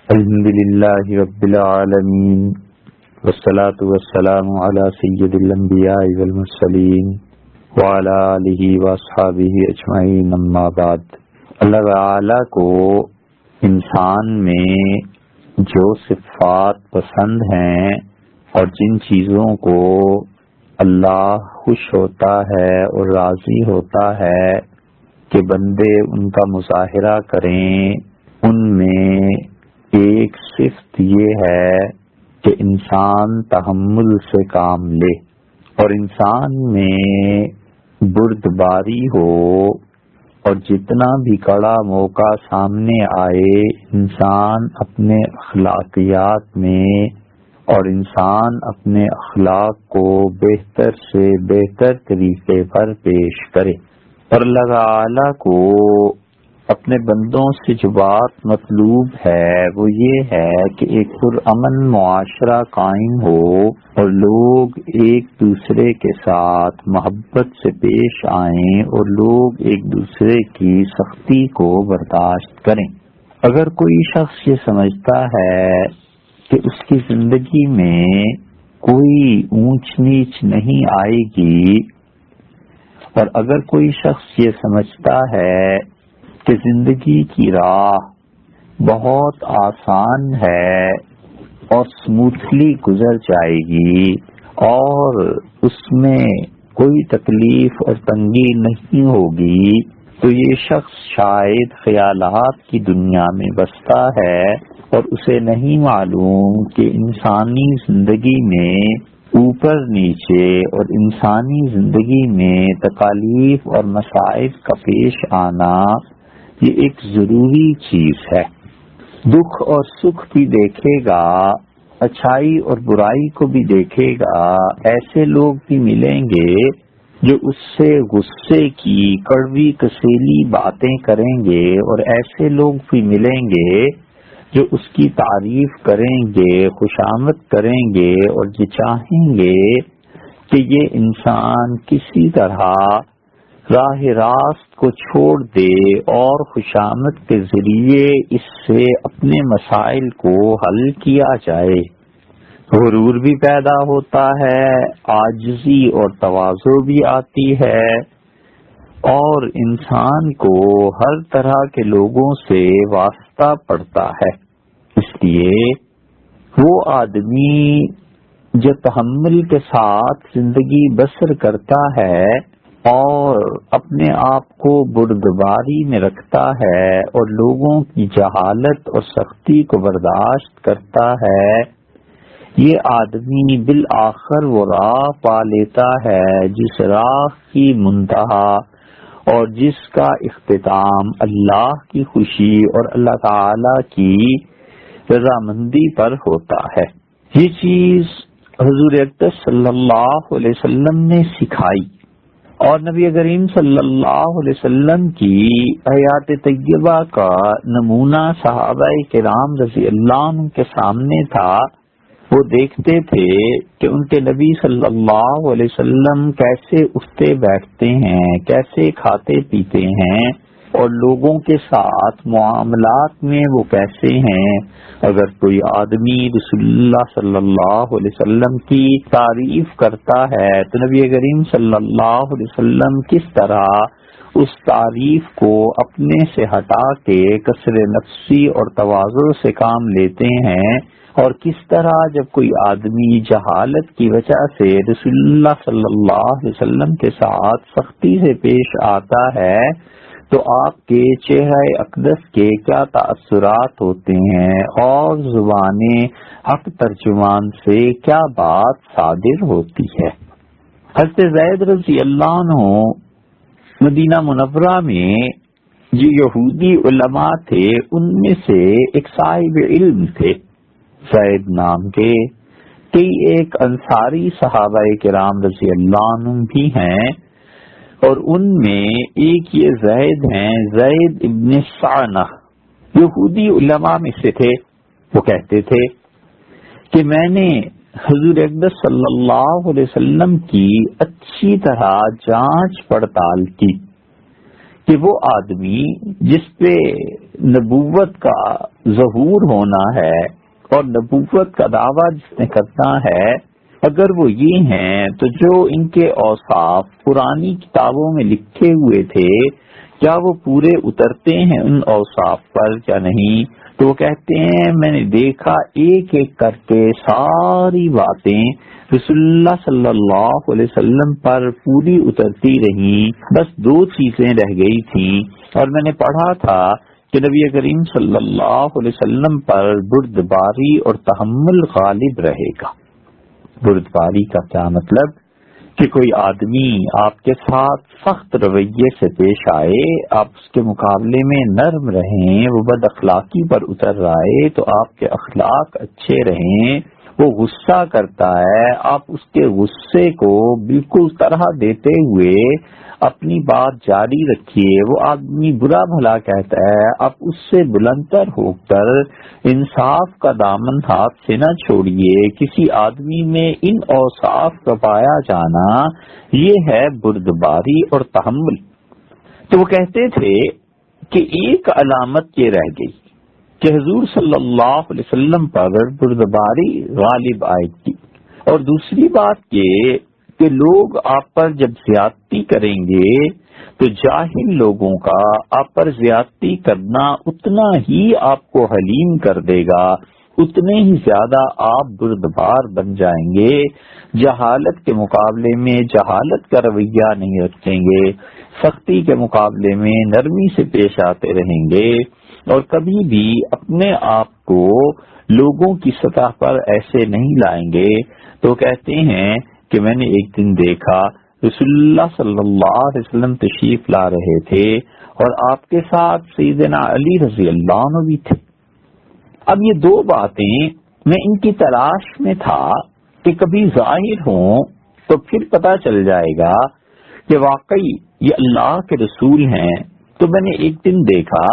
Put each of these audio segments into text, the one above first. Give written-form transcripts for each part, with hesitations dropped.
الحمد للہ رب العالمین والصلاة والسلام علی سید الانبیاء والمرسلین وعلی آلہ واصحابہ اجمعین اما بعد۔ اللہ تعالی کو انسان میں جو صفات پسند ہیں اور جن چیزوں کو اللہ خوش ہوتا ہے اور راضی ہوتا ہے کہ بندے ان کا مظاہرہ کریں، ان میں ایک صفت یہ ہے کہ انسان تحمل سے کام لے اور انسان میں بردباری ہو، اور جتنا بھی کڑا موقع سامنے آئے انسان اپنے اخلاقیات میں اور انسان اپنے اخلاق کو بہتر سے بہتر طریقے پر پیش کرے۔ اور اللہ تعالی کو اپنے بندوں سے جو بات مطلوب ہے وہ یہ ہے کہ ایک پرامن معاشرہ قائم ہو اور لوگ ایک دوسرے کے ساتھ محبت سے پیش آئیں اور لوگ ایک دوسرے کی سختی کو برداشت کریں۔ اگر کوئی شخص یہ سمجھتا ہے کہ اس کی زندگی میں کوئی اونچ نیچ نہیں آئے گی، اور اگر کوئی شخص یہ سمجھتا ہے کہ زندگی کی راہ بہت آسان ہے اور سموتھلی گزر جائے گی اور اس میں کوئی تکلیف اور تنگی نہیں ہوگی، تو یہ شخص شاید خیالات کی دنیا میں بستا ہے اور اسے نہیں معلوم کہ انسانی زندگی میں اوپر نیچے اور انسانی زندگی میں تکالیف اور مصائب کا پیش آنا یہ ایک ضروری چیز ہے۔ دکھ اور سکھ بھی دیکھے گا، اچھائی اور برائی کو بھی دیکھے گا۔ ایسے لوگ بھی ملیں گے جو اس سے غصے کی کڑوی کسیلی باتیں کریں گے، اور ایسے لوگ بھی ملیں گے جو اس کی تعریف کریں گے، خوشامد کریں گے اور یہ چاہیں گے کہ یہ انسان کسی طرح راہ راست کو چھوڑ دے اور خوشامد کے ذریعے اس سے اپنے مسائل کو حل کیا جائے۔ غرور بھی پیدا ہوتا ہے، عاجزی اور تواضع بھی آتی ہے، اور انسان کو ہر طرح کے لوگوں سے واسطہ پڑتا ہے۔ اس لیے وہ آدمی جو تحمل کے ساتھ زندگی بسر کرتا ہے اور اپنے آپ کو بردباری میں رکھتا ہے اور لوگوں کی جہالت اور سختی کو برداشت کرتا ہے، یہ آدمی بالآخر وہ راہ پا لیتا ہے جس راہ کی منتہا اور جس کا اختتام اللہ کی خوشی اور اللہ تعالی کی رضامندی پر ہوتا ہے۔ یہ چیز حضور اقدس صلی اللہ علیہ وسلم نے سکھائی، اور نبی کریم صلی اللہ علیہ وسلم کی حیات طیبہ کا نمونہ صحابہ کرام رضی اللہ عنہ کے سامنے تھا۔ وہ دیکھتے تھے کہ ان کے نبی صلی اللہ علیہ وسلم کیسے اٹھتے بیٹھتے ہیں، کیسے کھاتے پیتے ہیں، اور لوگوں کے ساتھ معاملات میں وہ کیسے ہیں۔ اگر کوئی آدمی رسول اللہ صلی اللہ علیہ وسلم کی تعریف کرتا ہے تو نبی کریم صلی اللہ علیہ وسلم کس طرح اس تعریف کو اپنے سے ہٹا کے کسر نفسی اور تواضع سے کام لیتے ہیں، اور کس طرح جب کوئی آدمی جہالت کی وجہ سے رسول اللہ صلی اللہ علیہ وسلم کے ساتھ سختی سے پیش آتا ہے تو آپ کے چہرہ اقدس کے کیا تاثرات ہوتے ہیں اور زبان حق ترجمان سے کیا بات صادر ہوتی ہے۔ حضرت زید رضی اللہ عنہ مدینہ منورہ میں جو یہودی علماء تھے ان میں سے ایک صاحب علم تھے زید نام کے، کئی ایک انصاری صحابہ کرام رضی اللہ عنہ بھی ہیں، اور ان میں ایک یہ زید ہیں، زید ابن سعنہ، یہودی علماء میں سے تھے۔ وہ کہتے تھے کہ میں نے حضور اقدس صلی اللہ علیہ وسلم کی اچھی طرح جانچ پڑتال کی کہ وہ آدمی جس پہ نبوت کا ظہور ہونا ہے اور نبوت کا دعویٰ جس نے کرنا ہے، اگر وہ یہ ہیں تو جو ان کے اوصاف پرانی کتابوں میں لکھے ہوئے تھے کیا وہ پورے اترتے ہیں ان اوصاف پر یا نہیں؟ تو وہ کہتے ہیں میں نے دیکھا ایک ایک کر کے ساری باتیں رسول اللہ صلی اللہ علیہ وسلم پر پوری اترتی رہیں، بس دو چیزیں رہ گئی تھیں، اور میں نے پڑھا تھا کہ نبی کریم صلی اللہ علیہ وسلم پر بردباری اور تحمل غالب رہے گا۔ بردباری کا کیا مطلب؟ کہ کوئی آدمی آپ کے ساتھ سخت رویے سے پیش آئے، آپ اس کے مقابلے میں نرم رہیں، وہ بد اخلاقی پر اتر آئے تو آپ کے اخلاق اچھے رہیں۔ وہ غصہ کرتا ہے، آپ اس کے غصے کو بالکل طرح دیتے ہوئے اپنی بات جاری رکھیے۔ وہ آدمی برا بھلا کہتا ہے، آپ اس سے بلندتر ہو کر انصاف کا دامن ہاتھ سے نہ چھوڑیے۔ کسی آدمی میں ان اوصاف کا پایا جانا یہ ہے بردباری اور تحمل۔ تو وہ کہتے تھے کہ ایک علامت یہ رہ گئی کہ حضور صلی اللہ علیہ وسلم پر بردباری غالب آئے گی، اور دوسری بات یہ کہ لوگ آپ پر جب زیادتی کریں گے تو جاہل لوگوں کا آپ پر زیادتی کرنا اتنا ہی آپ کو حلیم کر دے گا، اتنے ہی زیادہ آپ بردبار بن جائیں گے، جہالت کے مقابلے میں جہالت کا رویہ نہیں رکھیں گے، سختی کے مقابلے میں نرمی سے پیش آتے رہیں گے، اور کبھی بھی اپنے آپ کو لوگوں کی سطح پر ایسے نہیں لائیں گے۔ تو کہتے ہیں کہ میں نے ایک دن دیکھا رسول اللہ صلی اللہ علیہ وسلم تشریف لا رہے تھے اور آپ کے ساتھ سیدنا علی رضی اللہ عنہ بھی تھے۔ اب یہ دو باتیں میں ان کی تلاش میں تھا کہ کبھی ظاہر ہوں تو پھر پتہ چل جائے گا کہ واقعی یہ اللہ کے رسول ہیں۔ تو میں نے ایک دن دیکھا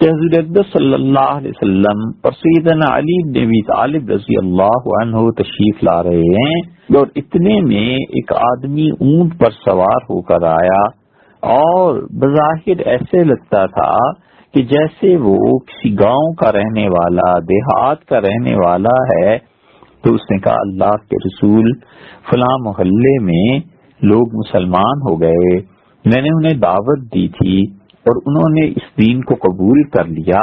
کہ حضور اقدس صلی اللہ علیہ وسلم اور سیدنا علی بن ابی طالب رضی اللہ عنہ تشریف لا رہے ہیں، اور اتنے میں ایک آدمی اونٹ پر سوار ہو کر آیا، اور بظاہر ایسے لگتا تھا کہ جیسے وہ کسی گاؤں کا رہنے والا، دیہات کا رہنے والا ہے۔ تو اس نے کہا اللہ کے رسول، فلاں محلے میں لوگ مسلمان ہو گئے، میں نے انہیں دعوت دی تھی اور انہوں نے اس دین کو قبول کر لیا،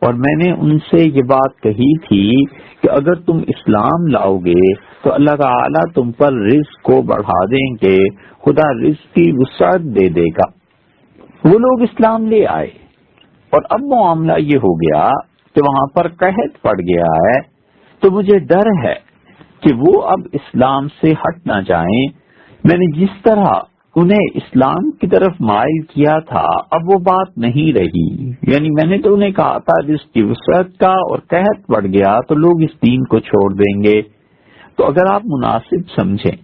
اور میں نے ان سے یہ بات کہی تھی کہ اگر تم اسلام لاؤ گے تو اللہ تعالیٰ تم پر رزق کو بڑھا دیں گے، خدا رزق کی وسعت دے دے گا۔ وہ لوگ اسلام لے آئے، اور اب معاملہ یہ ہو گیا کہ وہاں پر قحط پڑ گیا ہے، تو مجھے ڈر ہے کہ وہ اب اسلام سے ہٹ نہ جائیں۔ میں نے جس طرح انہیں اسلام کی طرف مائل کیا تھا اب وہ بات نہیں رہی، یعنی میں نے تو انہیں کہا تھا جس کی وسعت کا اور قحط پڑ گیا تو لوگ اس دین کو چھوڑ دیں گے، تو اگر آپ مناسب سمجھیں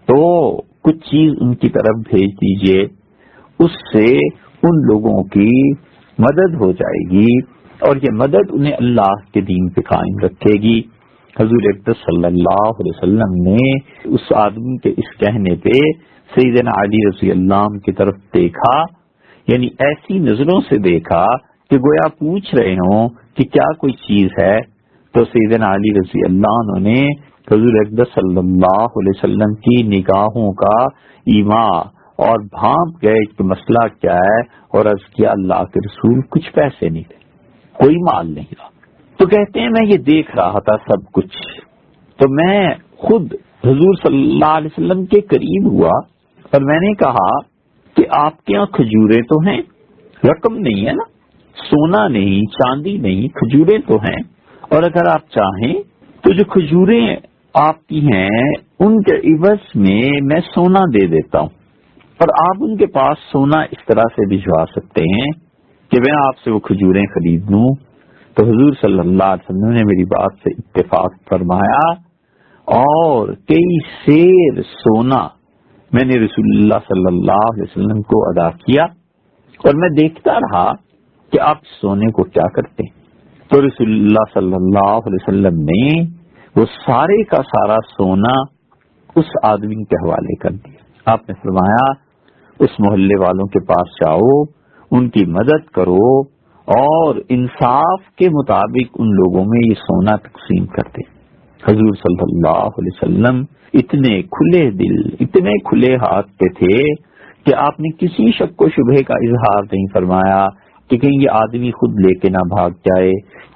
تو کچھ چیز ان کی طرف بھیج دیجئے، اس سے ان لوگوں کی مدد ہو جائے گی، اور یہ مدد انہیں اللہ کے دین پہ قائم رکھے گی۔ حضور اقدس صلی اللہ علیہ وسلم نے اس آدمی کے اس کہنے پہ سیدنا علی رضی اللہ عنہ کی طرف دیکھا، یعنی ایسی نظروں سے دیکھا کہ گویا پوچھ رہے ہوں کہ کیا کوئی چیز ہے۔ تو سیدنا علی رضی اللہ عنہ نے حضور اقدس صلی اللہ علیہ وسلم کی نگاہوں کا ایما اور بھانپ گئے کہ مسئلہ کیا ہے، اور عرض کیا اللہ کے رسول کچھ پیسے نہیں تھے، کوئی مال نہیں تھا۔ تو کہتے ہیں میں یہ دیکھ رہا تھا سب کچھ، تو میں خود حضور صلی اللہ علیہ وسلم کے قریب ہوا اور میں نے کہا کہ آپ کے یہاں کھجورے تو ہیں، رقم نہیں ہے نا، سونا نہیں، چاندی نہیں، کھجورے تو ہیں، اور اگر آپ چاہیں تو جو کھجوریں آپ کی ہیں ان کے عوض میں سونا دے دیتا ہوں، اور آپ ان کے پاس سونا اس طرح سے بھجوا سکتے ہیں کہ میں آپ سے وہ کھجوریں خرید لوں۔ تو حضور صلی اللہ علیہ وسلم نے میری بات سے اتفاق فرمایا، اور کئی سیر سونا میں نے رسول اللہ صلی اللہ علیہ وسلم کو ادا کیا، اور میں دیکھتا رہا کہ آپ سونے کو کیا کرتے ہیں۔ تو رسول اللہ صلی اللہ علیہ وسلم نے وہ سارے کا سارا سونا اس آدمی کے حوالے کر دیا۔ آپ نے فرمایا اس محلے والوں کے پاس جاؤ، ان کی مدد کرو اور انصاف کے مطابق ان لوگوں میں یہ سونا تقسیم کر دیں۔ حضور صلی اللہ علیہ وسلم اتنے کھلے دل، اتنے کھلے ہاتھ پہ تھے کہ آپ نے کسی شک و شبہ کا اظہار نہیں فرمایا کہ کہیں یہ آدمی خود لے کے نہ بھاگ جائے،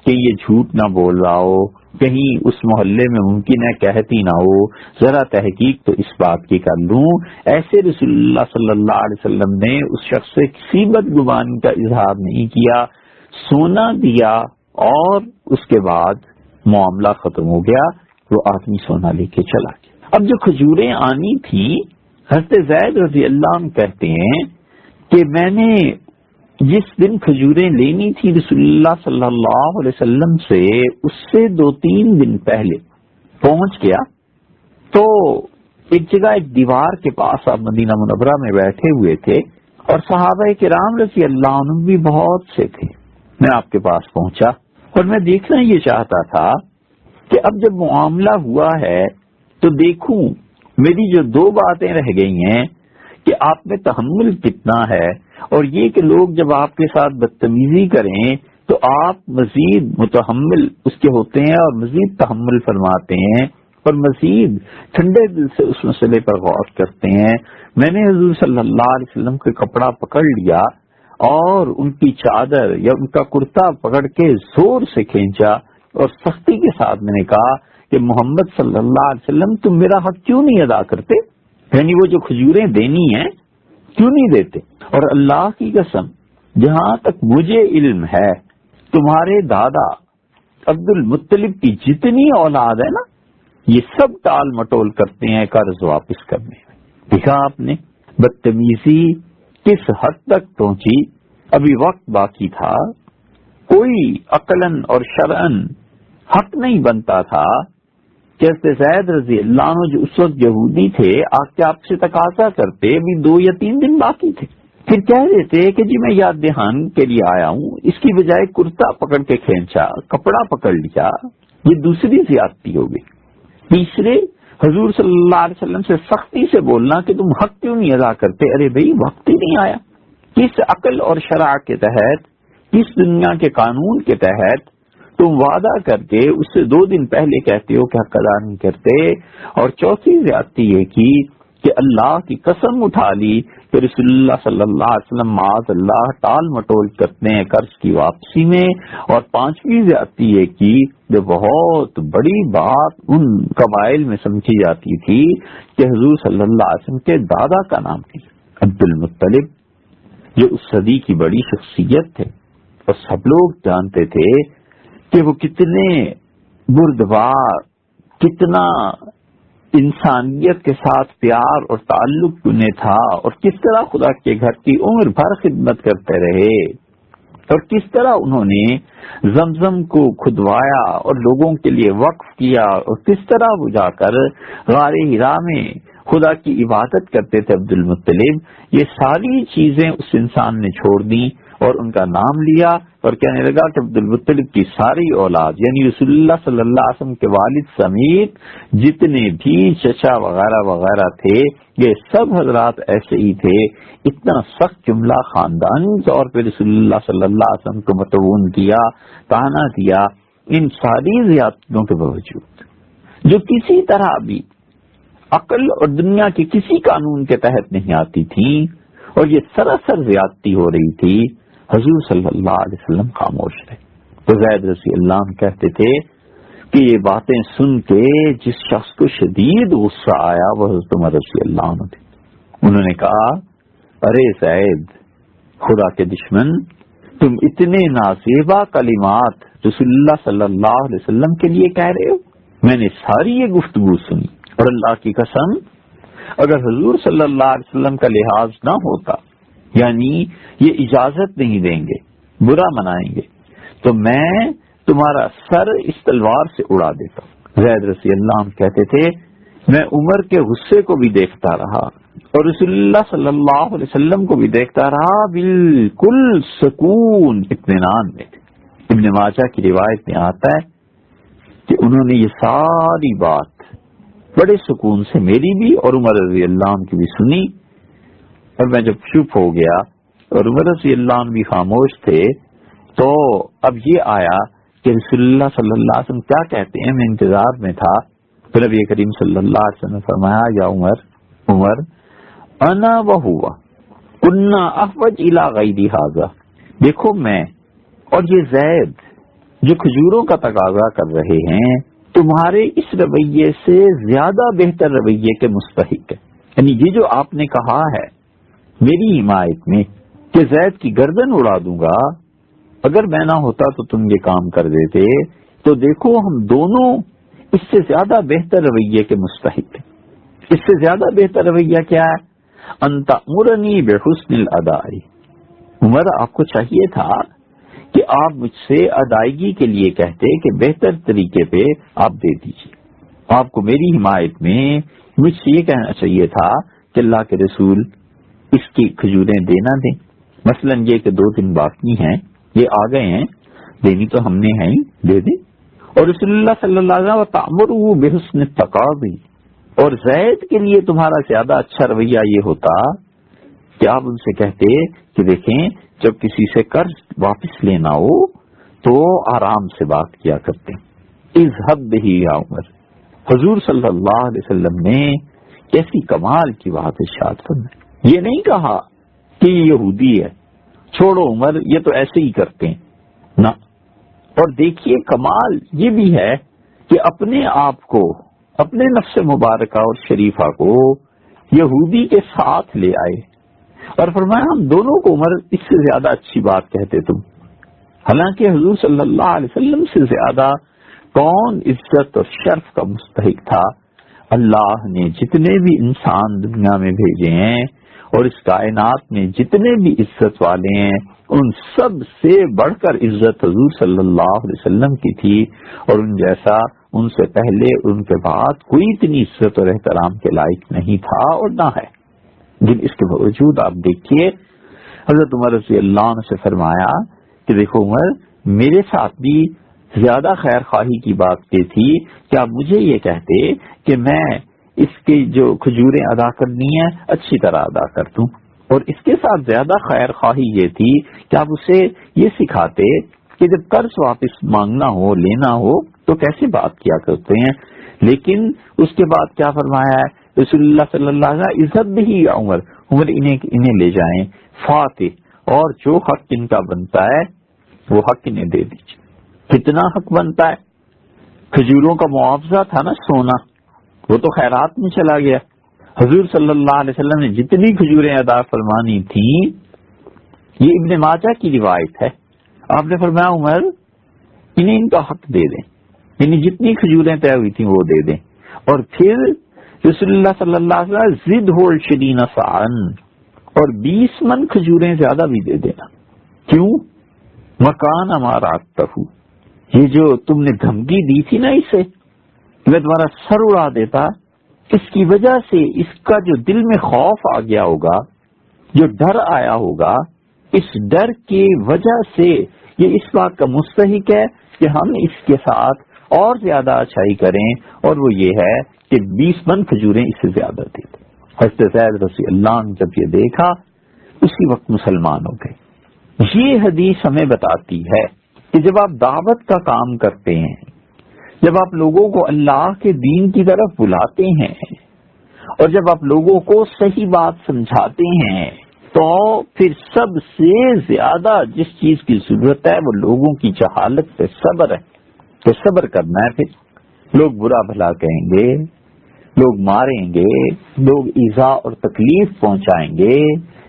کہیں یہ جھوٹ نہ بول رہا ہو، کہیں اس محلے میں ممکن ہے کہتی نہ ہو، ذرا تحقیق تو اس بات کی کر لوں۔ ایسے رسول اللہ صلی اللہ علیہ وسلم نے اس شخص سے کسی بدگمانی کا اظہار نہیں کیا، سونا دیا اور اس کے بعد معاملہ ختم ہو گیا، وہ آدمی سونا لے کے چلا گیا۔ اب جو کھجوریں آنی تھی، حضرت زید رضی اللہ عنہ کہتے ہیں کہ میں نے جس دن کھجوریں لینی تھی رسول اللہ صلی اللہ علیہ وسلم سے، اس سے 2-3 دن پہلے پہنچ گیا تو ایک جگہ ایک دیوار کے پاس آپ مدینہ منورہ میں بیٹھے ہوئے تھے اور صحابہ کرام رضی اللہ عنہ بھی بہت سے تھے۔ میں آپ کے پاس پہنچا اور میں دیکھنا یہ چاہتا تھا کہ اب جب معاملہ ہوا ہے تو دیکھوں میری جو 2 باتیں رہ گئی ہیں کہ آپ میں تحمل کتنا ہے، اور یہ کہ لوگ جب آپ کے ساتھ بدتمیزی کریں تو آپ مزید متحمل اس کے ہوتے ہیں اور مزید تحمل فرماتے ہیں اور مزید ٹھنڈے دل سے اس مسئلے پر غور کرتے ہیں۔ میں نے حضور صلی اللہ علیہ وسلم کا کپڑا پکڑ لیا اور ان کی چادر یا ان کا کرتا پکڑ کے زور سے کھینچا اور سختی کے ساتھ میں نے کہا کہ محمد صلی اللہ علیہ وسلم تم میرا حق کیوں نہیں ادا کرتے؟ یعنی وہ جو کھجوریں دینی ہیں کیوں نہیں دیتے؟ اور اللہ کی قسم جہاں تک مجھے علم ہے تمہارے دادا عبد المطلب کی جتنی اولاد ہے نا، یہ سب ٹال مٹول کرتے ہیں قرض واپس کرنے میں۔ دیکھا آپ نے بدتمیزی کس حد تک پہنچی۔ ابھی وقت باقی تھا، کوئی عقلاً اور شرعاً حق نہیں بنتا تھا کہ حضرت زید رضی اللہ عنہ جو اس وقت یہودی تھے آ کے آپ سے تقاضا کرتے، ابھی 2 یا 3 دن باقی تھے، پھر کہہ دیتے کہ جی میں یاد دہانی کے لیے آیا ہوں، اس کی بجائے کرتا پکڑ کے کھینچا، کپڑا پکڑ لیا، یہ دوسری زیادتی ہو گئی۔ تیسرے، حضور صلی اللہ علیہ وسلم سے سختی سے بولنا کہ تم حق کیوں نہیں ادا کرتے؟ ارے بھائی وقت ہی نہیں آیا۔ کس عقل اور شرع کے تحت، کس دنیا کے قانون کے تحت تم وعدہ کر کے اس سے 2 دن پہلے کہتے ہو کہ حق ادا نہیں کرتے؟ اور چوتھی زیادتی یہ کی کہ اللہ کی قسم اٹھا لی کہ رسول اللہ صلی اللہ علیہ وسلم معاذ اللہ ٹال مٹول کرتے ہیں قرض کی واپسی میں۔ اور 5ویں زیادتی یہ کی جو بہت بڑی بات ان قبائل میں سمجھی جاتی تھی کہ حضور صلی اللہ علیہ وسلم کے دادا کا نام لیا، عبد المطلب، جو اس صدی کی بڑی شخصیت تھے اور سب لوگ جانتے تھے کہ وہ کتنے بردبار، کتنا انسانیت کے ساتھ پیار اور تعلق انہیں تھا، اور کس طرح خدا کے گھر کی عمر بھر خدمت کرتے رہے، اور کس طرح انہوں نے زمزم کو کھدوایا اور لوگوں کے لیے وقف کیا، اور کس طرح وہ جا کر غار حرا میں خدا کی عبادت کرتے تھے عبد المطلب۔ یہ ساری چیزیں اس انسان نے چھوڑ دی اور ان کا نام لیا اور کہنے لگا کہ عبد المطلب کی ساری اولاد یعنی رسول اللہ صلی اللہ علیہ وسلم کے والد سمیت جتنے بھی چچا وغیرہ وغیرہ تھے یہ سب حضرات ایسے ہی تھے۔ اتنا سخت جملہ خاندانی طور پہ رسول اللہ صلی اللہ علیہ وسلم کو متعون کیا، تانا دیا، ان ساری زیادتیوں کے باوجود جو کسی طرح بھی عقل اور دنیا کے کسی قانون کے تحت نہیں آتی تھی اور یہ سراسر زیادتی ہو رہی تھی، حضور صلی اللہ علیہ وسلم خاموش رہے۔ تو زید رضی اللہ عنہ کہتے تھے کہ یہ باتیں سن کے جس شخص کو شدید غصہ آیا وہ حضرت عمر رضی اللہ عنہ تھے۔ انہوں نے کہا ارے زید، خدا کے دشمن، تم اتنے نازیبا کلمات رسول اللہ صلی اللہ علیہ وسلم کے لیے کہہ رہے ہو؟ میں نے ساری یہ گفتگو سنی اور اللہ کی قسم اگر حضور صلی اللہ علیہ وسلم کا لحاظ نہ ہوتا، یعنی یہ اجازت نہیں دیں گے، برا منائیں گے، تو میں تمہارا سر اس تلوار سے اڑا دیتا۔ زید رضی اللہ عنہ کہتے تھے میں عمر کے غصے کو بھی دیکھتا رہا اور رسول اللہ صلی اللہ علیہ وسلم کو بھی دیکھتا رہا، بالکل سکون اطمینان میں تھے۔ ابن ماجہ کی روایت میں آتا ہے کہ انہوں نے یہ ساری بات بڑے سکون سے میری بھی اور عمر رضی اللہ عنہ کی بھی سنی اور میں جب چپ ہو گیا اور عمر رضی اللہ عنہ بھی خاموش تھے تو اب یہ آیا کہ رسول اللہ صلی اللہ علیہ وسلم کیا کہتے ہیں. میں انتظار میں تھا. پھر نبی کریم صلی اللہ علیہ وسلم نے فرمایا یا عمر انا وہوا کنا احوج الی غیر ھذا. دیکھو میں اور یہ زید جو کھجوروں کا تقاضا کر رہے ہیں تمہارے اس رویے سے زیادہ بہتر رویے کے مستحق ہے. یعنی یہ جو آپ نے کہا ہے میری حمایت میں کہ زید کی گردن اڑا دوں گا، اگر میں نہ ہوتا تو تم یہ کام کر دیتے، تو دیکھو ہم دونوں اس سے زیادہ بہتر رویے کے مستحق ہیں. اس سے زیادہ بہتر رویہ کیا ہے؟ ان تأمرنی بحسن الاداء. عمر آپ کو چاہیے تھا کہ آپ مجھ سے ادائیگی کے لیے کہتے کہ بہتر طریقے پہ آپ دے دیجیے. آپ کو میری حمایت میں مجھ سے یہ کہنا چاہیے تھا کہ اللہ کے رسول اس کی کھجوریں دینا دیں. مثلا یہ کہ 2 دن باقی ہیں، یہ آ گئے ہیں، دینی تو ہم نے ہیں، دے دیں. اور رسول اللہ صلی اللہ علیہ وسلم تعمروا بحسن التقاضی. اور زید کے لیے تمہارا زیادہ اچھا رویہ یہ ہوتا کہ آپ ان سے کہتے کہ دیکھیں جب کسی سے قرض واپس لینا ہو تو آرام سے بات کیا کرتے. اذهب به یا عمر. حضور صلی اللہ علیہ وسلم نے کیسی کمال کی بات ارشاد فرمائی. یہ نہیں کہا کہ یہ یہودی ہے، چھوڑو عمر یہ تو ایسے ہی کرتے ہیں نہ. اور دیکھیے کمال یہ بھی ہے کہ اپنے آپ کو، اپنے نفس مبارکہ اور شریفہ کو یہودی کے ساتھ لے آئے اور فرمایا ہم دونوں کو عمر اس سے زیادہ اچھی بات کہتے تم. حالانکہ حضور صلی اللہ علیہ وسلم سے زیادہ کون عزت اور شرف کا مستحق تھا؟ اللہ نے جتنے بھی انسان دنیا میں بھیجے ہیں اور اس کائنات میں جتنے بھی عزت والے ہیں ان سب سے بڑھ کر عزت حضور صلی اللہ علیہ وسلم کی تھی، اور ان جیسا ان سے پہلے ان کے بعد کوئی اتنی عزت اور احترام کے لائق نہیں تھا اور نہ ہے. لیکن اس کے باوجود آپ دیکھیے حضرت عمر رضی اللہ عنہ سے فرمایا کہ دیکھو عمر میرے ساتھ بھی زیادہ خیر خواہی کی بات یہ تھی کہ آپ مجھے یہ کہتے کہ میں اس کی جو کھجوریں ادا کرنی ہے اچھی طرح ادا کر دوں، اور اس کے ساتھ زیادہ خیر خواہی یہ تھی کہ آپ اسے یہ سکھاتے کہ جب قرض واپس مانگنا ہو لینا ہو تو کیسے بات کیا کرتے ہیں. لیکن اس کے بعد کیا فرمایا ہے رسول اللہ صلی اللہ علیہ وسلم؟ عزت بھی عمر انہیں لے جائیں فاتح، اور جو حق ان کا بنتا ہے وہ حق انہیں دے دیجیے. کتنا حق بنتا ہے؟ کھجوروں کا معاوضہ تھا نا سونا، وہ تو خیرات میں چلا گیا. حضور صلی اللہ علیہ وسلم نے جتنی کھجوریں ادا فرمانی تھیں، یہ ابن ماجہ کی روایت ہے، آپ نے فرمایا عمر انہیں ان کا حق دے دیں، یعنی جتنی کھجوریں طے ہوئی تھیں وہ دے دیں. اور پھر رسول اللہ صلی اللہ علیہ وسلم زد ہو 20 صاعن، اور 20 من کھجوریں زیادہ بھی دے دینا. کیوں؟ مکان ہمارا تہو، یہ جو تم نے دھمکی دی تھی نا اسے میں تمہارا سر اڑا دیتا، اس کی وجہ سے اس کا جو دل میں خوف آ گیا ہوگا، جو ڈر آیا ہوگا، اس ڈر کی وجہ سے یہ اس بات کا مستحق ہے کہ ہم اس کے ساتھ اور زیادہ اچھائی کریں، اور وہ یہ ہے کہ 20 من کھجوریں اس سے زیادہ دے دیں. حضرت زید رضی اللہ عنہ جب یہ دیکھا اسی وقت مسلمان ہو گئے. یہ حدیث ہمیں بتاتی ہے کہ جب آپ دعوت کا کام کرتے ہیں، جب آپ لوگوں کو اللہ کے دین کی طرف بلاتے ہیں، اور جب آپ لوگوں کو صحیح بات سمجھاتے ہیں، تو پھر سب سے زیادہ جس چیز کی ضرورت ہے وہ لوگوں کی جہالت پہ صبر ہے. تو صبر کرنا ہے. پھر لوگ برا بھلا کہیں گے، لوگ ماریں گے، لوگ ایذا اور تکلیف پہنچائیں گے،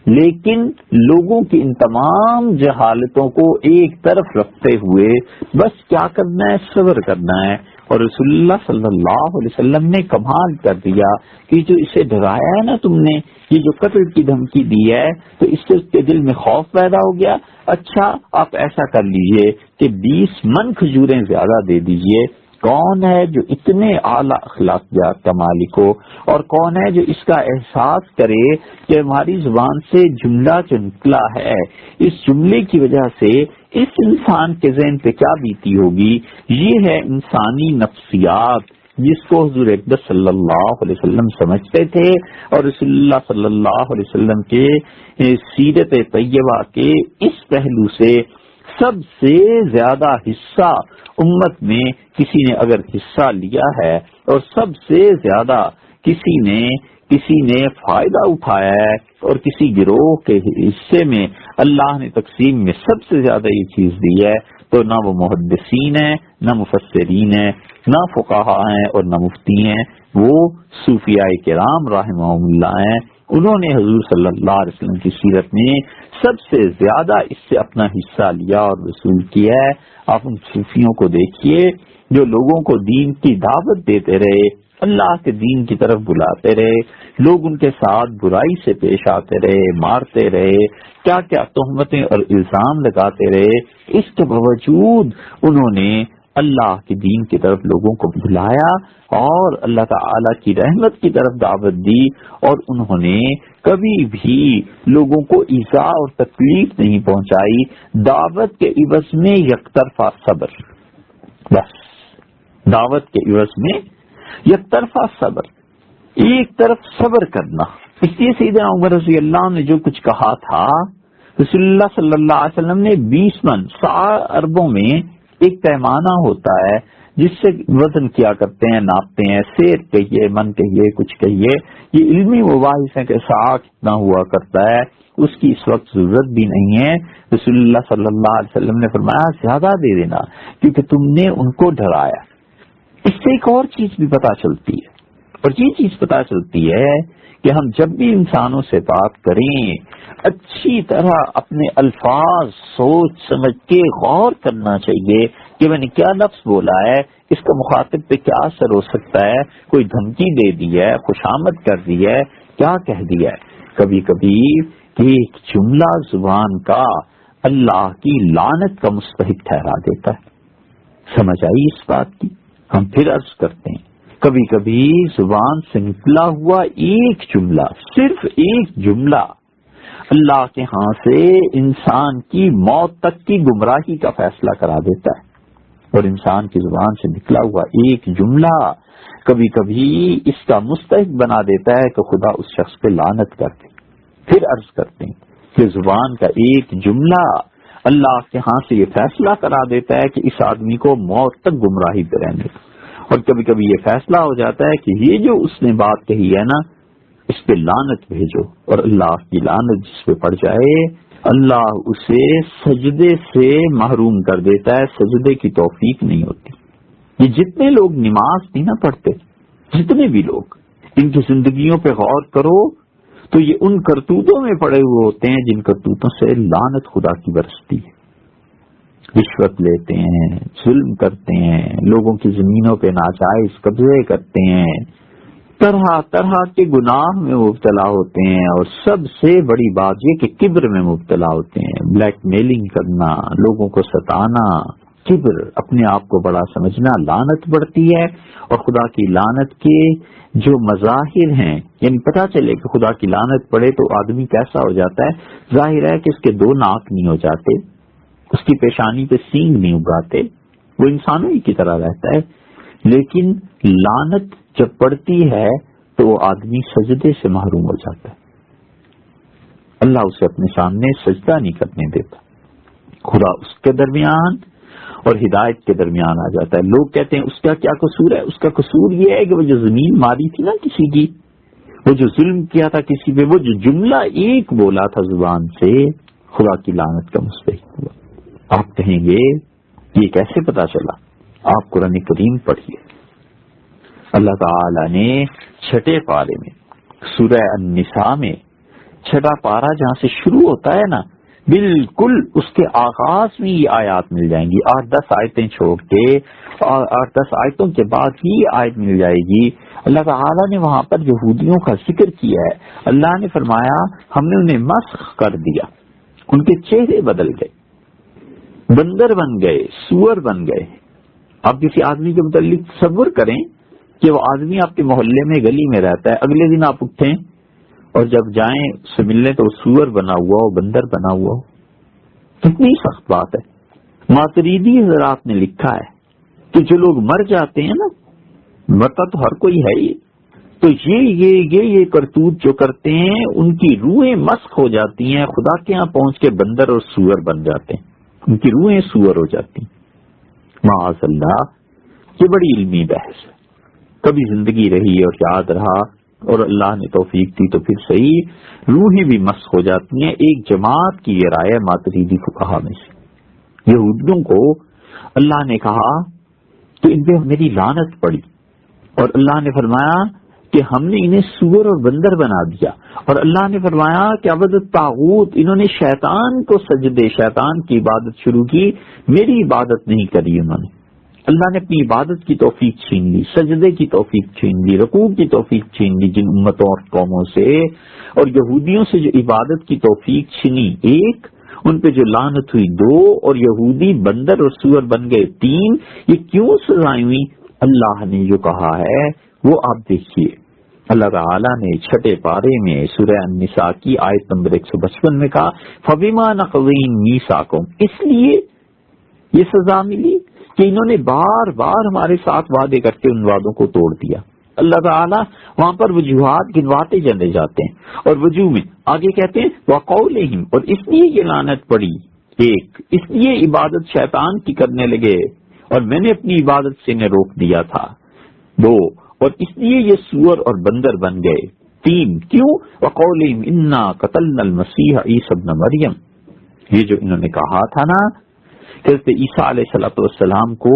لیکن لوگوں کی ان تمام جہالتوں کو ایک طرف رکھتے ہوئے بس کیا کرنا ہے؟ صبر کرنا ہے. اور رسول اللہ صلی اللہ علیہ وسلم نے کمال کر دیا کہ جو اسے ڈرایا ہے نا تم نے، یہ جو قتل کی دھمکی دی ہے، تو اس سے اس کے دل میں خوف پیدا ہو گیا. اچھا آپ ایسا کر لیجئے کہ 20 من کھجوریں زیادہ دے دیجئے. کون ہے جو اتنے اعلیٰ اخلاقیات کا مالک ہو، اور کون ہے جو اس کا احساس کرے کہ ہماری زبان سے جملہ جو نکلا ہے، اس جملے کی وجہ سے اس انسان کے ذہن پہ کیا بیتی ہوگی. یہ ہے انسانی نفسیات، جس کو حضور اقدس صلی اللہ علیہ وسلم سمجھتے تھے اور رسول اللہ صلی اللہ علیہ وسلم کے سیرت طیبہ کے اس پہلو سے سب سے زیادہ حصہ امت میں کسی نے اگر حصہ لیا ہے اور سب سے زیادہ کسی نے فائدہ اٹھایا ہے اور کسی گروہ کے حصے میں اللہ نے تقسیم میں سب سے زیادہ یہ چیز دی ہے تو نہ وہ محدثین ہیں، نہ مفسرین ہیں، نہ فقہاء ہیں اور نہ مفتی ہیں، وہ صوفیاء کرام رحمہم اللہ ہیں۔ انہوں نے حضور صلی اللہ علیہ وسلم کی سیرت میں سب سے زیادہ اس سے اپنا حصہ لیا اور وصول کیا ہے۔ آپ ان صوفیوں کو دیکھیے جو لوگوں کو دین کی دعوت دیتے رہے، اللہ کے دین کی طرف بلاتے رہے، لوگ ان کے ساتھ برائی سے پیش آتے رہے، مارتے رہے، کیا کیا تہمتیں اور الزام لگاتے رہے، اس کے باوجود انہوں نے اللہ کے دین کی طرف لوگوں کو بلایا اور اللہ تعالی کی رحمت کی طرف دعوت دی، اور انہوں نے کبھی بھی لوگوں کو ایذا اور تکلیف نہیں پہنچائی، دعوت کے عوض میں یک طرفہ صبر، بس دعوت کے عوض میں یک طرفہ صبر، ایک طرف صبر کرنا۔ اس لیے سیدنا عمر رضی اللہ عنہ نے جو کچھ کہا تھا، رسول اللہ صلی اللہ علیہ وسلم نے 20 من 100 اربوں میں ایک پیمانہ ہوتا ہے جس سے وزن کیا کرتے ہیں، ناپتے ہیں، سیر کہیے، من کہیے، کچھ کہیے، یہ علمی مباحث ہے کہ سا کتنا ہوا کرتا ہے، اس کی اس وقت ضرورت بھی نہیں ہے۔ رسول اللہ صلی اللہ علیہ وسلم نے فرمایا زیادہ دے دینا کیونکہ تم نے ان کو ڈرایا۔ اس سے ایک اور چیز بھی پتہ چلتی ہے، اور یہ چیز پتہ چلتی ہے کہ ہم جب بھی انسانوں سے بات کریں اچھی طرح اپنے الفاظ سوچ سمجھ کے غور کرنا چاہیے کہ میں نے کیا لفظ بولا ہے، اس کا مخاطب پہ کیا اثر ہو سکتا ہے، کوئی دھمکی دے دی ہے، خوشامد کر دی ہے، کیا کہہ دیا ہے۔ کبھی کبھی ایک جملہ زبان کا اللہ کی لعنت کا مستحق ٹھہرا دیتا ہے۔ سمجھ آئی اس بات کی؟ ہم پھر عرض کرتے ہیں کبھی کبھی زبان سے نکلا ہوا ایک جملہ، صرف ایک جملہ اللہ کے ہاں سے انسان کی موت تک کی گمراہی کا فیصلہ کرا دیتا ہے، اور انسان کی زبان سے نکلا ہوا ایک جملہ کبھی کبھی اس کا مستحق بنا دیتا ہے کہ خدا اس شخص پہ لعنت کر دے۔ پھر عرض کرتے ہیں کہ زبان کا ایک جملہ اللہ کے ہاں سے یہ فیصلہ کرا دیتا ہے کہ اس آدمی کو موت تک گمراہی پہ رہنے، اور کبھی کبھی یہ فیصلہ ہو جاتا ہے کہ یہ جو اس نے بات کہی ہے نا اس پہ لعنت بھیجو، اور اللہ کی لعنت جس پہ پڑ جائے اللہ اسے سجدے سے محروم کر دیتا ہے، سجدے کی توفیق نہیں ہوتی۔ یہ جتنے لوگ نماز نہیں نہ پڑھتے، جتنے بھی لوگ، ان کی زندگیوں پہ غور کرو تو یہ ان کرتوتوں میں پڑے ہوئے ہوتے ہیں جن کرتوتوں سے لعنت خدا کی برستی ہے۔ رشوت لیتے ہیں، ظلم کرتے ہیں، لوگوں کی زمینوں پہ ناجائز قبضے کرتے ہیں، طرح طرح کے گناہ میں مبتلا ہوتے ہیں، اور سب سے بڑی بات یہ کہ کبر میں مبتلا ہوتے ہیں، بلیک میلنگ کرنا، لوگوں کو ستانا، کبر، اپنے آپ کو بڑا سمجھنا، لعنت بڑھتی ہے۔ اور خدا کی لعنت کے جو مظاہر ہیں، یعنی پتہ چلے کہ خدا کی لعنت پڑے تو آدمی کیسا ہو جاتا ہے، ظاہر ہے کہ اس کے 2 ناک نہیں ہو جاتے، اس کی پیشانی پہ سینگ نہیں اگاتے، وہ انسانوں ہی کی طرح رہتا ہے، لیکن لعنت جب پڑتی ہے تو وہ آدمی سجدے سے محروم ہو جاتا ہے، اللہ اسے اپنے سامنے سجدہ نہیں کرنے دیتا، خدا اس کے درمیان اور ہدایت کے درمیان آ جاتا ہے۔ لوگ کہتے ہیں اس کا کیا قصور ہے؟ اس کا قصور یہ ہے کہ وہ جو زمین ماری تھی نا کسی کی، وہ جو ظلم کیا تھا کسی پہ، وہ جو جملہ ایک بولا تھا زبان سے، خدا کی لعنت کا مستحق ہوا۔ آپ کہیں گے یہ کیسے پتا چلا؟ آپ قرآن کریم پڑھیے، اللہ تعالی نے 6 پارے میں سورہ النساء میں 6 پارہ جہاں سے شروع ہوتا ہے نا، بالکل اس کے آغاز میں یہ آیات مل جائیں گی، 8-10 آیتیں چھوڑ کے، 8-10 آیتوں کے بعد ہی آیت مل جائے گی۔ اللہ تعالیٰ نے وہاں پر یہودیوں کا ذکر کیا ہے، اللہ نے فرمایا ہم نے انہیں مسخ کر دیا، ان کے چہرے بدل گئے، بندر بن گئے، سور بن گئے۔ آپ کسی آدمی کے متعلق تصور کریں کہ وہ آدمی آپ کے محلے میں گلی میں رہتا ہے، اگلے دن آپ اٹھیں اور جب جائیں اس سے ملنے تو سور بنا ہوا ہو، بندر بنا ہوا ہو، کتنی سخت بات ہے۔ ماتریدی حضرات نے لکھا ہے کہ جو لوگ مر جاتے ہیں نا مرتا تو ہر کوئی ہے ہی. تو یہ کرتوت جو کرتے ہیں ان کی روحیں مسخ ہو جاتی ہیں, خدا کے ہاں پہنچ کے بندر اور سور بن جاتے ہیں, ان کی روحیں سور ہو جاتی ہیں. معاذ اللہ. یہ بڑی علمی بحث ہے. کبھی زندگی رہی اور یاد رہا اور اللہ نے توفیق دی تو پھر صحیح, روحیں بھی مسخ ہو جاتی ہیں. ایک جماعت کی یہ رائے ماتریدی فقہا میں سے, یہودیوں کو اللہ نے کہا تو ان پہ میری لعنت پڑی, اور اللہ نے فرمایا کہ ہم نے انہیں سور اور بندر بنا دیا, اور اللہ نے فرمایا کہ عبادت طاغوت, انہوں نے شیطان کو سجدے, شیطان کی عبادت شروع کی, میری عبادت نہیں کری انہوں نے. اللہ نے اپنی عبادت کی توفیق چھین لی, سجدے کی توفیق چھین لی, رکوع کی توفیق چھین لی جن امتوں اور قوموں سے, اور یہودیوں سے جو عبادت کی توفیق چھینی ایک, ان پہ جو لعنت ہوئی دو, اور یہودی بندر اور سور بن گئے تین. یہ کیوں سزائیں ہوئی؟ اللہ نے جو کہا ہے وہ آپ دیکھیے. اللہ تعالیٰ نے چھٹے پارے میں سورہ النساء کی آیت نمبر 155 میں کہا فَبِمَا نَقْضِهِمْ مِيثَاقَهُمْ, اس لیے یہ سزا ملی کہ انہوں نے بار بار ہمارے ساتھ وعدے کر کے ان وعدوں کو توڑ دیا. اللہ تعالیٰ وہاں پر وجوہات گنواتے چلے جاتے ہیں, اور وجوہ میں آگے کہتے ہیں وَقَوْلِهِمْ, اور اس لیے یہ لعنت پڑی ایک, اس لیے عبادت شیطان کی کرنے لگے اور میں نے اپنی عبادت سے انہیں روک دیا تھا دو, اور اس لیے یہ سور اور بندر بن گئے تین. کیوں؟ وَقَوْلِهِمْ إِنَّا قَتَلْنَا الْمَسِيحَ عِيسَى ابْنَ مَرْيَمَ, یہ جو انہوں نے کہا تھا نا کہ حضرت عیسیٰ علیہ السلام کو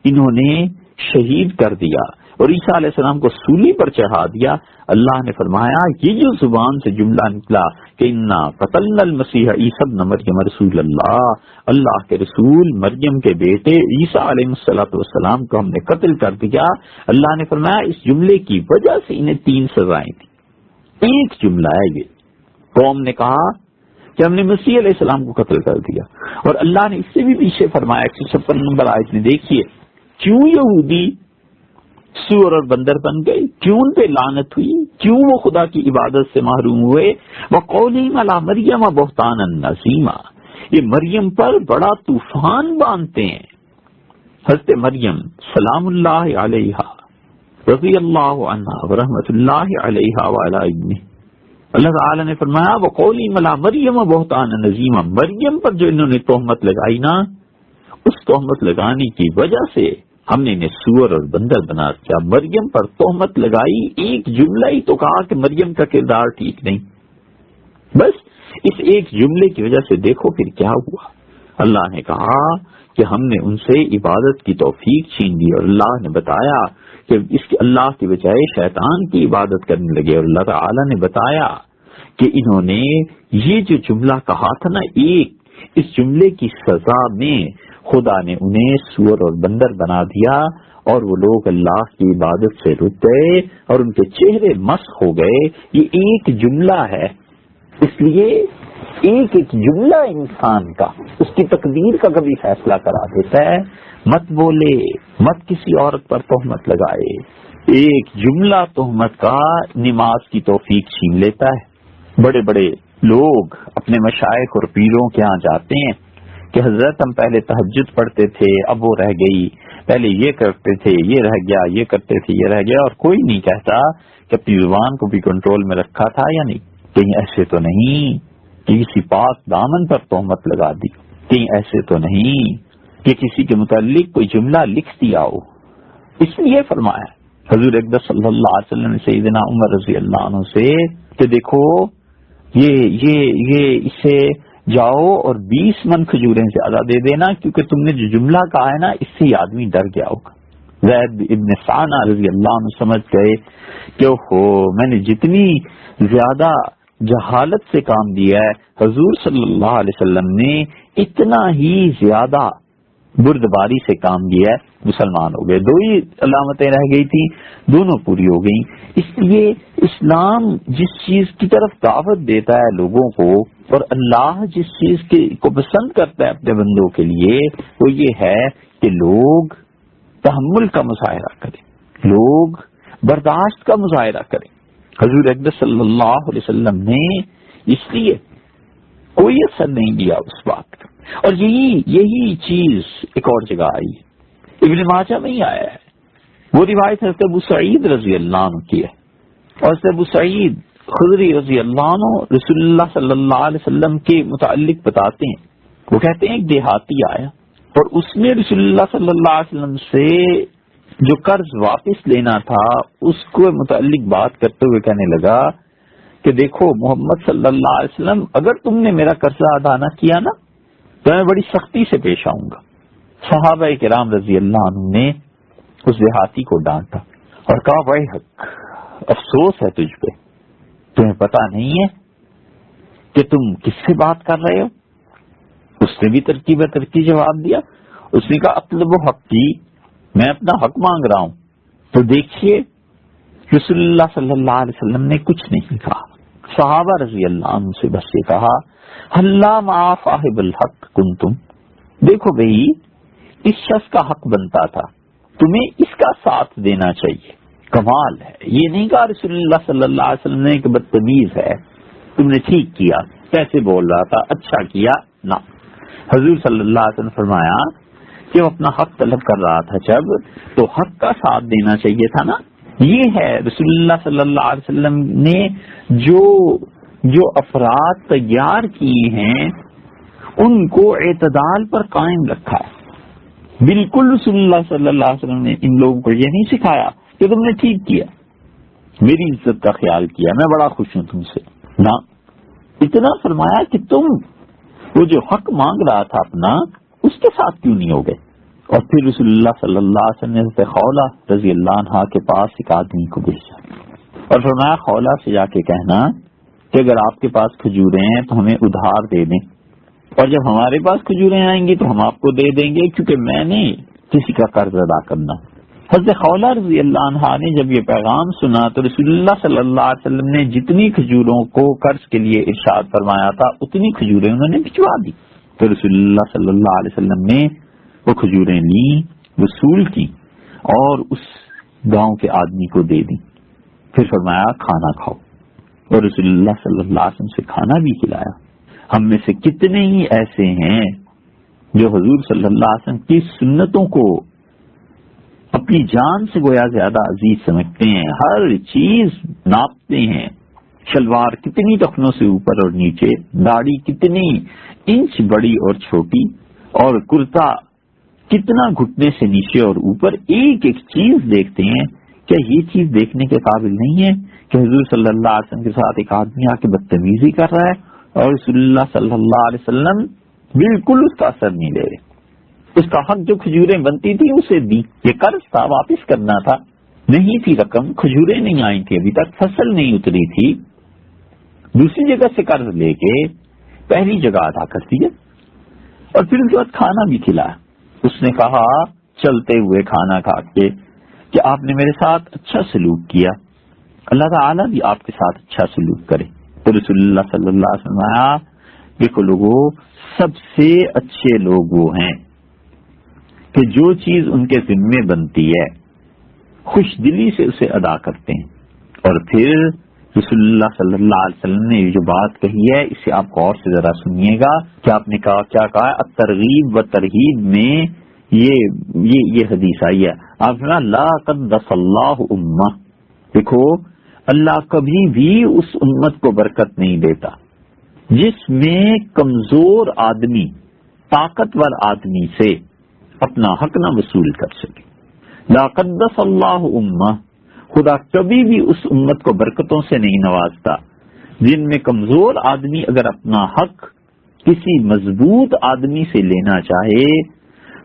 انہوں نے شہید کر دیا اور عیسیٰ علیہ السلام کو سولی پر چڑھا دیا. اللہ نے فرمایا یہ جو زبان سے جملہ نکلا کہ انا قتلنا المسیح عیسی ابن مریم رسول اللہ, اللہ کے رسول مریم کے بیٹے عیسیٰ علیہ السلام کو ہم نے قتل کر دیا, اللہ نے فرمایا اس جملے کی وجہ سے انہیں تین سزائیں تھیں. ایک جملہ ہے یہ, قوم نے کہا کہ ہم نے مسیح علیہ السلام کو قتل کر دیا, اور اللہ نے اس سے بھی پیچھے فرمایا 156 نمبر آیت میں دیکھیے کیوں یہودی سور اور بندر بن گئے, کیوں ان پہ لعنت ہوئی, کیوں وہ خدا کی عبادت سے محروم ہوئے. وَقَوْلِهِمْ عَلَى مَرْيَمَ بُهْتَانًا عَظِيمًا, یہ مریم پر بڑا طوفان باندھتے ہیں. حضرت مریم سلام اللہ علیہا رضی اللہ عنہا ورحمۃ اللہ علیہا وعلی ابنہ, اللہ تعالی نے فرمایا وَقَوْلِهِمْ عَلَى مَرْيَمَ بُهْتَانًا عَظِيمًا, مریم پر جو انہوں نے تہمت لگائی نا, اس تہمت لگانے کی وجہ سے ہم نے انہیں سور اور بندر بنا دیا. مریم پر تہمت لگائی, ایک جملہ ہی تو کہا کہ مریم کا کردار ٹھیک نہیں, بس اس ایک جملے کی وجہ سے دیکھو پھر کیا ہوا. اللہ نے کہا کہ ہم نے ان سے عبادت کی توفیق چھین لی, اور اللہ نے بتایا کہ اس کے اللہ کی بجائے شیطان کی عبادت کرنے لگے, اور اللہ تعالی نے بتایا کہ انہوں نے یہ جو جملہ کہا تھا نا ایک, اس جملے کی سزا میں خدا نے انہیں سور اور بندر بنا دیا, اور وہ لوگ اللہ کی عبادت سے رک گئے اور ان کے چہرے مسخ ہو گئے. یہ ایک جملہ ہے, اس لیے ایک ایک جملہ انسان کا اس کی تقدیر کا کبھی فیصلہ کرا دیتا ہے. مت بولے, مت کسی عورت پر تہمت لگائے, ایک جملہ تہمت کا نماز کی توفیق چھین لیتا ہے. بڑے بڑے لوگ اپنے مشائخ اور پیروں کے ہاں جاتے ہیں کہ حضرت ہم پہلے تہجد پڑھتے تھے اب وہ رہ گئی, پہلے یہ کرتے تھے یہ رہ گیا, یہ کرتے تھے یہ رہ گیا, اور کوئی نہیں کہتا کہ اپنی زبان کو بھی کنٹرول میں رکھا تھا یا نہیں. کہیں ایسے تو نہیں کہ کسی پاک دامن پر تہمت لگا دی, کہیں ایسے تو نہیں کہ کسی کے متعلق کوئی جملہ لکھ دیا ہو. اس لیے فرمایا حضور اقدس صلی اللہ علیہ وسلم نے سیدنا عمر رضی اللہ عنہ سے کہ دیکھو یہ اسے جاؤ اور 20 من کھجوریں زیادہ دے دینا, کیونکہ تم نے جو جملہ کہا ہے نا اس سے یہ آدمی ڈر گیا ہوگا. زید ابن ثانہ رضی اللہ عنہ سمجھ گئے کہ میں نے جتنی زیادہ جہالت سے کام دیا ہے, حضور صلی اللہ علیہ وسلم نے اتنا ہی زیادہ بردباری سے کام کیا ہے, مسلمان ہو گئے. دو ہی علامتیں رہ گئی تھی, دونوں پوری ہو گئیں. اس لیے اسلام جس چیز کی طرف دعوت دیتا ہے لوگوں کو, اور اللہ جس چیز کو پسند کرتا ہے اپنے بندوں کے لیے, وہ یہ ہے کہ لوگ تحمل کا مظاہرہ کریں, لوگ برداشت کا مظاہرہ کریں. حضور اقدس صلی اللہ علیہ وسلم نے اس لیے کوئی اثر نہیں دیا اس بات کا. اور یہی چیز ایک اور جگہ آئی, ابن ماجہ میں ہی آیا ہے وہ روایت حضرت ابو سعید رضی اللہ عنہ کی ہے، اور حضرت ابو سعید خدری رضی اللہ عنہ رسول اللہ صلی اللہ علیہ وسلم کے متعلق بتاتے ہیں، وہ کہتے ہیں ایک دیہاتی آیا اور اس نے رسول اللہ صلی اللہ علیہ وسلم سے جو قرض واپس لینا تھا اس کو متعلق بات کرتے ہوئے کہنے لگا کہ دیکھو محمد صلی اللہ علیہ وسلم، اگر تم نے میرا قرضہ ادا نہ کیا نا تو میں بڑی سختی سے پیش آؤں گا۔ صحابہ کرام رضی اللہ عنہ نے اس دیہاتی کو ڈانٹا اور کہا بھائی حق، افسوس ہے تجھ پہ، تمہیں پتا نہیں ہے کہ تم کس سے بات کر رہے ہو؟ اس نے بھی ترکیب جواب دیا، اس نے کہا اطلب حق کی، میں اپنا حق مانگ رہا ہوں۔ تو دیکھیے رسول اللہ صلی اللہ علیہ وسلم نے کچھ نہیں کہا، صحابہ رضی اللہ عنہ سے بس یہ کہا اللہ مع صاحب الحق کنتم، دیکھو بھئی اس شخص کا حق بنتا تھا، تمہیں اس کا ساتھ دینا چاہیے۔ کمال ہے، یہ نہیں کہا رسول اللہ صلی اللہ علیہ وسلم نے کہ بدتمیز ہے، تم نے ٹھیک کیا، کیسے بول رہا تھا، اچھا کیا، نہ، حضور صلی اللہ علیہ وسلم فرمایا کہ وہ اپنا حق طلب کر رہا تھا جب، تو حق کا ساتھ دینا چاہیے تھا نا۔ یہ ہے رسول اللہ صلی اللہ علیہ وسلم نے جو افراد تیار کیے ہیں ان کو اعتدال پر قائم رکھا ہے۔ بالکل رسول اللہ صلی اللہ علیہ وسلم نے ان لوگوں کو یہ نہیں سکھایا کہ تم نے ٹھیک کیا، میری عزت کا خیال کیا، میں بڑا خوش ہوں تم سے، نہ، اتنا فرمایا کہ تم وہ جو حق مانگ رہا تھا اپنا اس کے ساتھ کیوں نہیں ہو گئے۔ اور پھر رسول اللہ صلی اللہ علیہ وسلم نے خولہ رضی اللہ عنہا کے پاس ایک آدمی کو بھیجا اور فرمایا خولہ سے جا کے کہنا کہ اگر آپ کے پاس کھجوریں ہیں تو ہمیں ادھار دے دیں، اور جب ہمارے پاس کھجوریں آئیں گی تو ہم آپ کو دے دیں گے، کیونکہ میں نے کسی کا قرض ادا کرنا۔ حضرت خولہ رضی اللہ عنہا نے جب یہ پیغام سنا تو رسول اللہ صلی اللہ علیہ وسلم نے جتنی کھجوروں کو قرض کے لیے ارشاد فرمایا تھا اتنی کھجوریں انہوں نے بھجوا دی۔ تو رسول اللہ صلی اللہ علیہ وسلم نے وہ کھجوریں لی، وصول کی اور اس گاؤں کے آدمی کو دے دی، پھر فرمایا کھانا کھاؤ، اور رسول اللہ صلی اللہ علیہ وسلم سے کھانا بھی کھلایا۔ ہم میں سے کتنے ہی ایسے ہیں جو حضور صلی اللہ علیہ وسلم کی سنتوں کو اپنی جان سے گویا زیادہ عزیز سمجھتے ہیں، ہر چیز ناپتے ہیں، شلوار کتنی ٹخنوں سے اوپر اور نیچے، داڑھی کتنی انچ بڑی اور چھوٹی، اور کرتا کتنا گھٹنے سے نیچے اور اوپر، ایک ایک چیز دیکھتے ہیں۔ کیا یہ چیز دیکھنے کے قابل نہیں ہے کہ حضور صلی اللہ علیہ وسلم کے ساتھ ایک آدمی آ کے بدتمیزی کر رہا ہے اور رسول اللہ صلی اللہ علیہ وسلم بالکل اس کا اثر نہیں لے رہے؟ اس کا حق جو کھجوریں بنتی تھی اسے دی، یہ قرض تھا، واپس کرنا تھا، نہیں تھی رقم، کھجوریں نہیں آئی تھی، ابھی تک فصل نہیں اتری تھی، دوسری جگہ سے قرض لے کے پہلی جگہ ادا کر دیا، اور پھر اس کے بعد کھانا بھی کھلایا۔ اس نے کہا چلتے ہوئے کھانا کھا کے کہ آپ نے میرے ساتھ اچھا سلوک کیا، اللہ تعالیٰ بھی آپ کے ساتھ اچھا سلوک کرے۔ تو رسول اللہ صلی اللہ علیہ وسلم آیا، دیکھو لوگوں، سب سے اچھے لوگ وہ ہیں کہ جو چیز ان کے ذمے بنتی ہے خوش دلی سے اسے ادا کرتے ہیں۔ اور پھر رسول اللہ صلی اللہ علیہ وسلم نے یہ جو بات کہی ہے اسے آپ غور سے ذرا سنیے گا کہ آپ نے کہا کیا کہا ہے، الترغیب و ترہیب میں یہ حدیث آئی ہے، آپ نے لا قدس اللہ امہ، دیکھو اللہ کبھی بھی اس امت کو برکت نہیں دیتا جس میں کمزور آدمی طاقتور آدمی سے اپنا حق نہ وصول کر سکے۔ لا قدس اللہ امہ، خدا کبھی بھی اس امت کو برکتوں سے نہیں نوازتا جن میں کمزور آدمی اگر اپنا حق کسی مضبوط آدمی سے لینا چاہے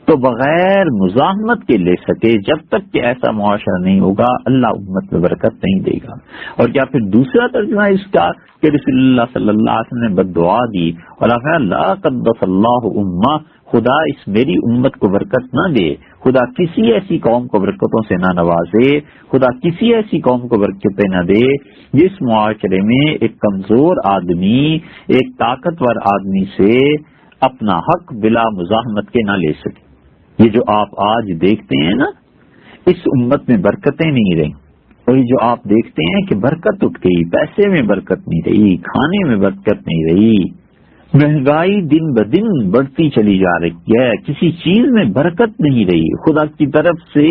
تو بغیر مزاحمت کے لے سکے۔ جب تک کہ ایسا معاشرہ نہیں ہوگا اللہ امت میں برکت نہیں دے گا۔ اور کیا پھر دوسرا ترجمہ اس کا کہ رسول اللہ صلی اللہ علیہ وسلم نے بد دعا دی اور لا قدس اللہ امہ، خدا اس میری امت کو برکت نہ دے، خدا کسی ایسی قوم کو برکتوں سے نہ نوازے، خدا کسی ایسی قوم کو برکتیں نہ دے جس معاشرے میں ایک کمزور آدمی ایک طاقتور آدمی سے اپنا حق بلا مزاحمت کے نہ لے سکے۔ یہ جو آپ آج دیکھتے ہیں نا، اس امت میں برکتیں نہیں رہیں، اور یہ جو آپ دیکھتے ہیں کہ برکت اٹھ گئی، پیسے میں برکت نہیں رہی، کھانے میں برکت نہیں رہی، مہنگائی دن بدن بڑھتی چلی جا رہی ہے، کسی چیز میں برکت نہیں رہی، خدا کی طرف سے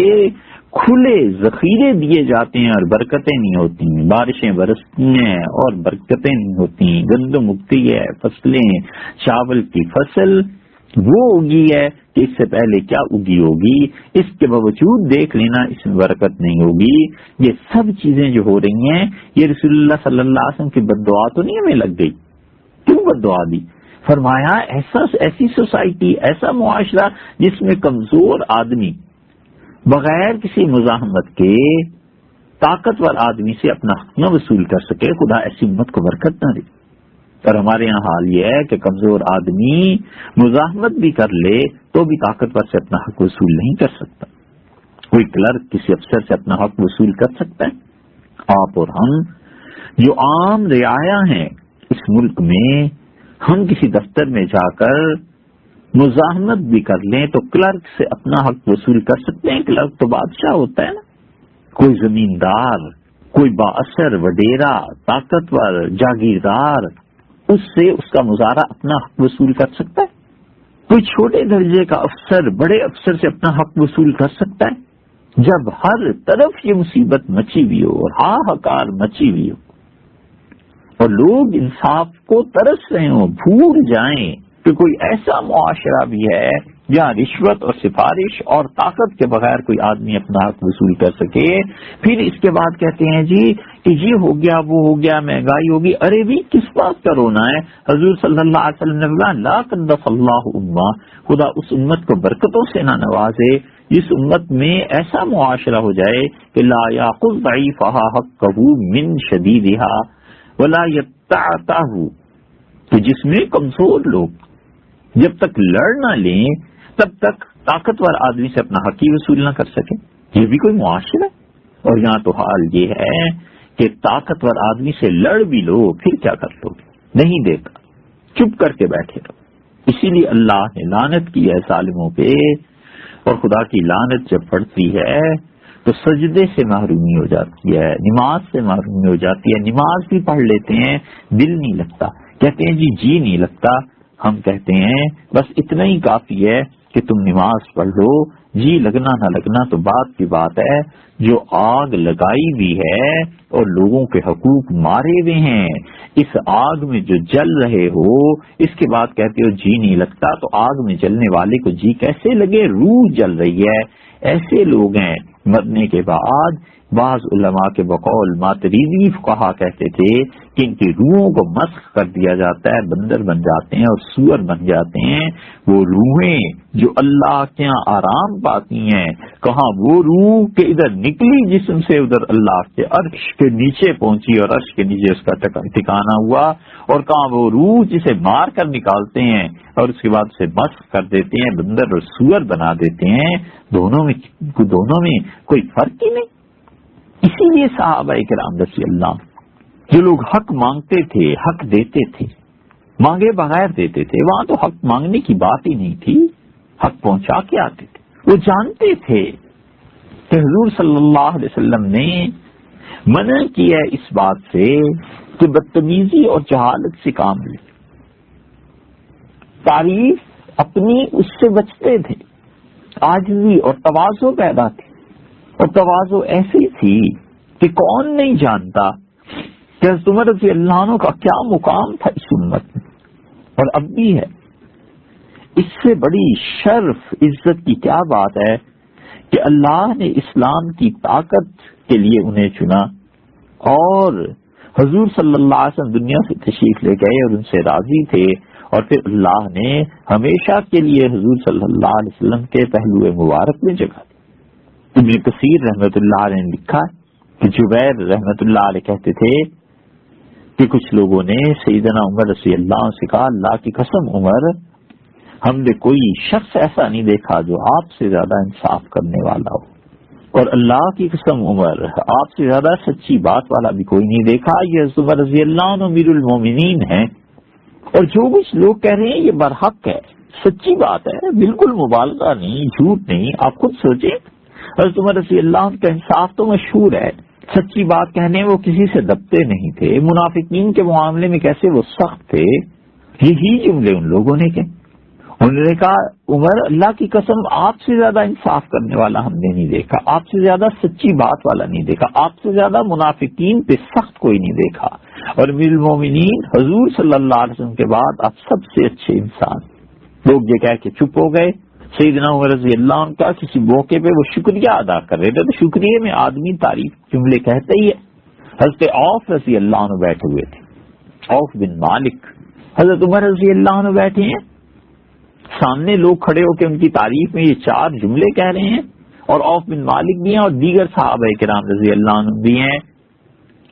کھلے ذخیرے دیے جاتے ہیں اور برکتیں نہیں ہوتی، بارشیں برستی ہیں اور برکتیں نہیں ہوتی، گندم اگتی ہے، فصلیں، چاول کی فصل وہ اگی ہے کہ اس سے پہلے کیا اگی ہوگی، اس کے باوجود دیکھ لینا اس میں برکت نہیں ہوگی۔ یہ سب چیزیں جو ہو رہی ہیں یہ رسول اللہ صلی اللہ علیہ وسلم کی بد دعا تو نہیں ہمیں لگ گئی؟ کیوں بد دعا دی؟ فرمایا ایسی سوسائٹی، ایسا معاشرہ جس میں کمزور آدمی بغیر کسی مزاحمت کے طاقتور آدمی سے اپنا حق نہ وصول کر سکے، خدا ایسی امت کو برکت نہ دے۔ اور ہمارے یہاں حال یہ ہے کہ کمزور آدمی مزاحمت بھی کر لے تو بھی طاقتور سے اپنا حق وصول نہیں کر سکتا۔ کوئی کلرک کسی افسر سے اپنا حق وصول کر سکتا ہے؟ آپ اور ہم جو عام رعایا ہیں اس ملک میں، ہم کسی دفتر میں جا کر مزاحمت بھی کر لیں تو کلرک سے اپنا حق وصول کر سکتے ہیں؟ کلرک تو بادشاہ ہوتا ہے نا۔ کوئی زمیندار، کوئی بااثر وڈیرا، طاقتور، جاگیردار، اس سے اس کا مظاہرہ اپنا حق وصول کر سکتا ہے؟ کوئی چھوٹے درجے کا افسر بڑے افسر سے اپنا حق وصول کر سکتا ہے؟ جب ہر طرف یہ مصیبت مچی ہوئی ہو اور ہاہکار مچی ہوئی ہو اور لوگ انصاف کو ترس رہے ہوں، بھول جائیں کہ کوئی ایسا معاشرہ بھی ہے جہاں رشوت اور سفارش اور طاقت کے بغیر کوئی آدمی اپنا حق وصول کر سکے، پھر اس کے بعد کہتے ہیں جی کہ یہ ہو گیا وہ ہو گیا، مہنگائی ہوگی۔ ارے بھی کس بات کا رونا ہے؟ حضور صلی اللہ علیہ وسلم نے فرمایا لا قدس اللہ امہ، خدا اس امت کو برکتوں سے نہ نوازے جس امت میں ایسا معاشرہ ہو جائے کہ لا یاخذ ضعیفھا حقہ من شدیدھا ولا یتعتہ، کہ جس میں کمزور لوگ جب تک لڑ نہ لیں تب تک طاقتور آدمی سے اپنا حق ہی وصول نہ کر سکے۔ یہ بھی کوئی معاشرہ ہے؟ اور یہاں تو حال یہ ہے کہ طاقتور آدمی سے لڑ بھی لو پھر کیا کر لو گے؟ نہیں دیتا، چپ کر کے بیٹھے رہو۔ اسی لیے اللہ نے لعنت کی ہے ظالموں پہ، اور خدا کی لعنت جب پڑتی ہے تو سجدے سے محرومی ہو جاتی ہے، نماز سے محرومی ہو جاتی ہے۔ نماز بھی پڑھ لیتے ہیں، دل نہیں لگتا، کہتے ہیں جی نہیں لگتا۔ ہم کہتے ہیں بس اتنا ہی کافی ہے کہ تم نماز پڑھ لو، جی لگنا نہ لگنا تو بات کی بات ہے۔ جو آگ لگائی بھی ہے اور لوگوں کے حقوق مارے ہوئے ہیں، اس آگ میں جو جل رہے ہو، اس کے بعد کہتے ہو جی نہیں لگتا، تو آگ میں جلنے والے کو جی کیسے لگے؟ روح جل رہی ہے۔ ایسے لوگ ہیں مرنے کے بعد بعض علماء کے بقول ماتریدی فقہا کہتے تھے کہ ان کی روحوں کو مسخ کر دیا جاتا ہے، بندر بن جاتے ہیں اور سور بن جاتے ہیں۔ وہ روحیں جو اللہ کے یہاں آرام پاتی ہیں، کہاں وہ روح کہ ادھر نکلی جسم سے ادھر اللہ کے عرش کے نیچے پہنچی اور عرش کے نیچے اس کا ٹھکانہ ہوا، اور کہاں وہ روح جسے مار کر نکالتے ہیں اور اس کے بعد اسے مسخ کر دیتے ہیں، بندر اور سور بنا دیتے ہیں۔ دونوں میں کوئی فرق ہی نہیں۔ اسی لیے صحابہ کرام رضی اللہ عنہ جو لوگ حق مانگتے تھے، حق دیتے تھے، مانگے بغیر دیتے تھے، وہاں تو حق مانگنے کی بات ہی نہیں تھی، حق پہنچا کے آتے تھے۔ وہ جانتے تھے کہ حضور صلی اللہ علیہ وسلم نے منع کیا ہے اس بات سے کہ بدتمیزی اور جہالت سے کام لے، تعریف اپنی اس سے بچتے تھے، عاجزی اور تواضع پیدا تھی، اور تواضع ایسی تھی کہ کون نہیں جانتا کہ حضرت عمر رضی اللہ عنہ کا کیا مقام تھا اس امت میں، اور اب بھی ہے۔ اس سے بڑی شرف عزت کی کیا بات ہے کہ اللہ نے اسلام کی طاقت کے لیے انہیں چنا، اور حضور صلی اللہ علیہ وسلم دنیا سے تشریف لے گئے اور ان سے راضی تھے، اور پھر اللہ نے ہمیشہ کے لیے حضور صلی اللہ علیہ وسلم کے پہلو مبارک میں جگہ دی۔ ابن کثیر رحمۃ اللہ علیہ نے لکھا کہ جبیر رحمۃ اللہ علیہ کہتے تھے کہ کچھ لوگوں نے سیدنا عمر رضی اللہ عنہ سے کہا اللہ کی قسم عمر، ہم نے کوئی شخص ایسا نہیں دیکھا جو آپ سے زیادہ انصاف کرنے والا ہو، اور اللہ کی قسم عمر آپ سے زیادہ سچی بات والا بھی کوئی نہیں دیکھا۔ یہ عمر رضی اللہ عنہ امیر المومنین ہیں، اور جو کچھ لوگ کہہ رہے ہیں یہ برحق ہے، سچی بات ہے، بالکل مبالغہ نہیں، جھوٹ نہیں۔ آپ خود سوچیں، حضرت عمر رضی اللہ عنہ کا انصاف تو مشہور ہے، سچی بات کہنے وہ کسی سے دبتے نہیں تھے، منافقین کے معاملے میں کیسے وہ سخت تھے، یہی جملے ان لوگوں نے کہے، انہوں نے کہا عمر اللہ کی قسم آپ سے زیادہ انصاف کرنے والا ہم نے نہیں دیکھا، آپ سے زیادہ سچی بات والا نہیں دیکھا، آپ سے زیادہ منافقین پہ سخت کوئی نہیں دیکھا، اور امیر المومنین حضور صلی اللہ علیہ وسلم کے بعد آپ سب سے اچھے انسان۔ لوگ یہ کہہ کے چپ ہو گئے۔ سیدنا عمر رضی اللہ عنہ کا کسی موقع پہ وہ شکریہ ادا کر رہے تھے، تو شکریہ میں آدمی تعریف جملے کہتا ہی ہے۔ حضرت عوف رضی اللہ عنہ بیٹھے ہوئے تھے، عوف بن مالک، حضرت عمر رضی اللہ عنہ بیٹھے ہیں، سامنے لوگ کھڑے ہو کے ان کی تعریف میں یہ 4 جملے کہہ رہے ہیں، اور عوف بن مالک بھی ہیں اور دیگر صحابہ کرام رضی اللہ عنہ بھی ہیں۔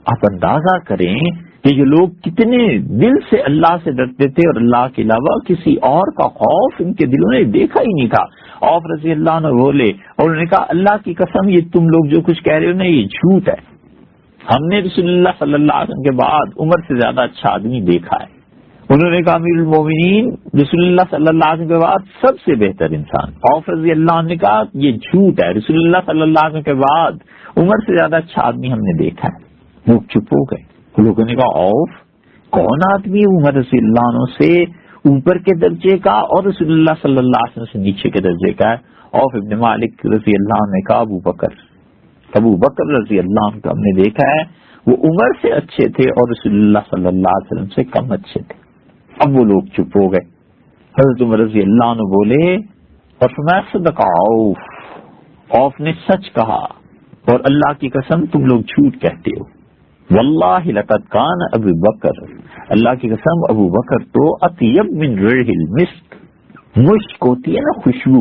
آپ اندازہ کریں کہ یہ لوگ کتنے دل سے اللہ سے ڈرتے تھے، اور اللہ کے علاوہ کسی اور کا خوف ان کے دلوں نے دیکھا ہی نہیں تھا۔ عوف رضی اللہ عنہ بولے اور انہوں نے کہا اللہ کی قسم یہ تم لوگ جو کچھ کہہ رہے ہو نا یہ جھوٹ ہے، ہم نے رسول اللہ صلی اللہ علیہ وسلم کے بعد عمر سے زیادہ اچھا آدمی دیکھا ہے۔ انہوں نے کہا امیر المومنین رسول اللہ صلی اللہ علیہ وسلم کے بعد سب سے بہتر انسان۔ عوف رضی اللہ عنہ نے کہا یہ جھوٹ ہے، رسول اللہ صلی اللہ علیہ وسلم کے بعد عمر سے زیادہ اچھا آدمی ہم نے دیکھا ہے۔ لوگ چپ ہو گئے۔ لوگوں نے کہا عوف کون آدمی ہے عمر رضی اللہ عنہ سے اوپر کے درجے کا اور رسول اللہ صلی اللہ علیہ وسلم سے نیچے کے درجے کا ہے؟ عوف ابن مالک رضی اللہ عنہ نے کہا ابو بکر رضی اللہ عنہ کا ہم نے دیکھا ہے، وہ عمر سے اچھے تھے اور رسول اللہ صلی اللہ علیہ وسلم سے کم اچھے تھے۔ اب وہ لوگ چپ ہو گئے۔ حضرت عمر رضی اللہ عنہ بولے اور فرمایا صدق عوف نے سچ کہا، اور اللہ کی قسم تم لوگ جھوٹ کہتے ہو۔ واللہ لقد کان ابو بکر، اللہ کی قسم ابو بکر تو اطیب من ریح المسک، مشک ہوتی ہے نا خوشبو،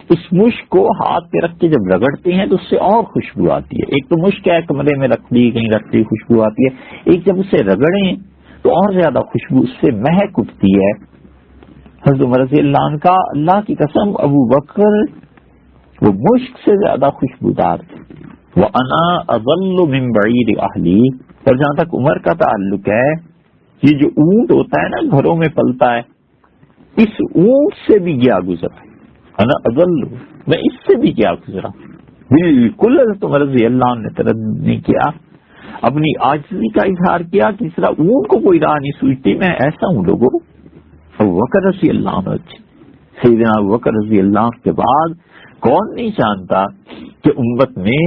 اس مشک کو ہاتھ پہ رکھ کے جب رگڑتے ہیں تو اس سے اور خوشبو آتی ہے۔ ایک تو مشک ہے کمرے میں رکھ دی کہیں رکھ دی خوشبو آتی ہے، ایک جب اسے رگڑیں تو اور زیادہ خوشبو اس سے مہک اٹھتی ہے۔ حضرت عمر رضی اللہ عنہ کا اللہ کی قسم ابو بکر وہ مشک سے زیادہ خوشبودار تھے۔ وَأَنَا أَضَلُّ مِن بَعِيرِ أَهْلِي، اور جہاں تک عمر کا تعلق ہے، یہ جو اونٹ ہوتا ہے نا گھروں میں پلتا ہے، اس اونٹ سے بھی گیا گزرا، انا اضل، میں اس سے بھی گیا گزرا۔ بالکل حضرت عمر رضی اللہ عنہ نے تردد نہیں کیا، اپنی عاجزی کا اظہار کیا کہ اس طرح اونٹ کو کوئی راہ نہیں سوچتی، میں ایسا ہوں لوگوں۔ ابو بکر رضی اللہ عنہ، سیدنا ابو بکر رضی اللہ عنہ کے بعد کون نہیں جانتا کہ امت میں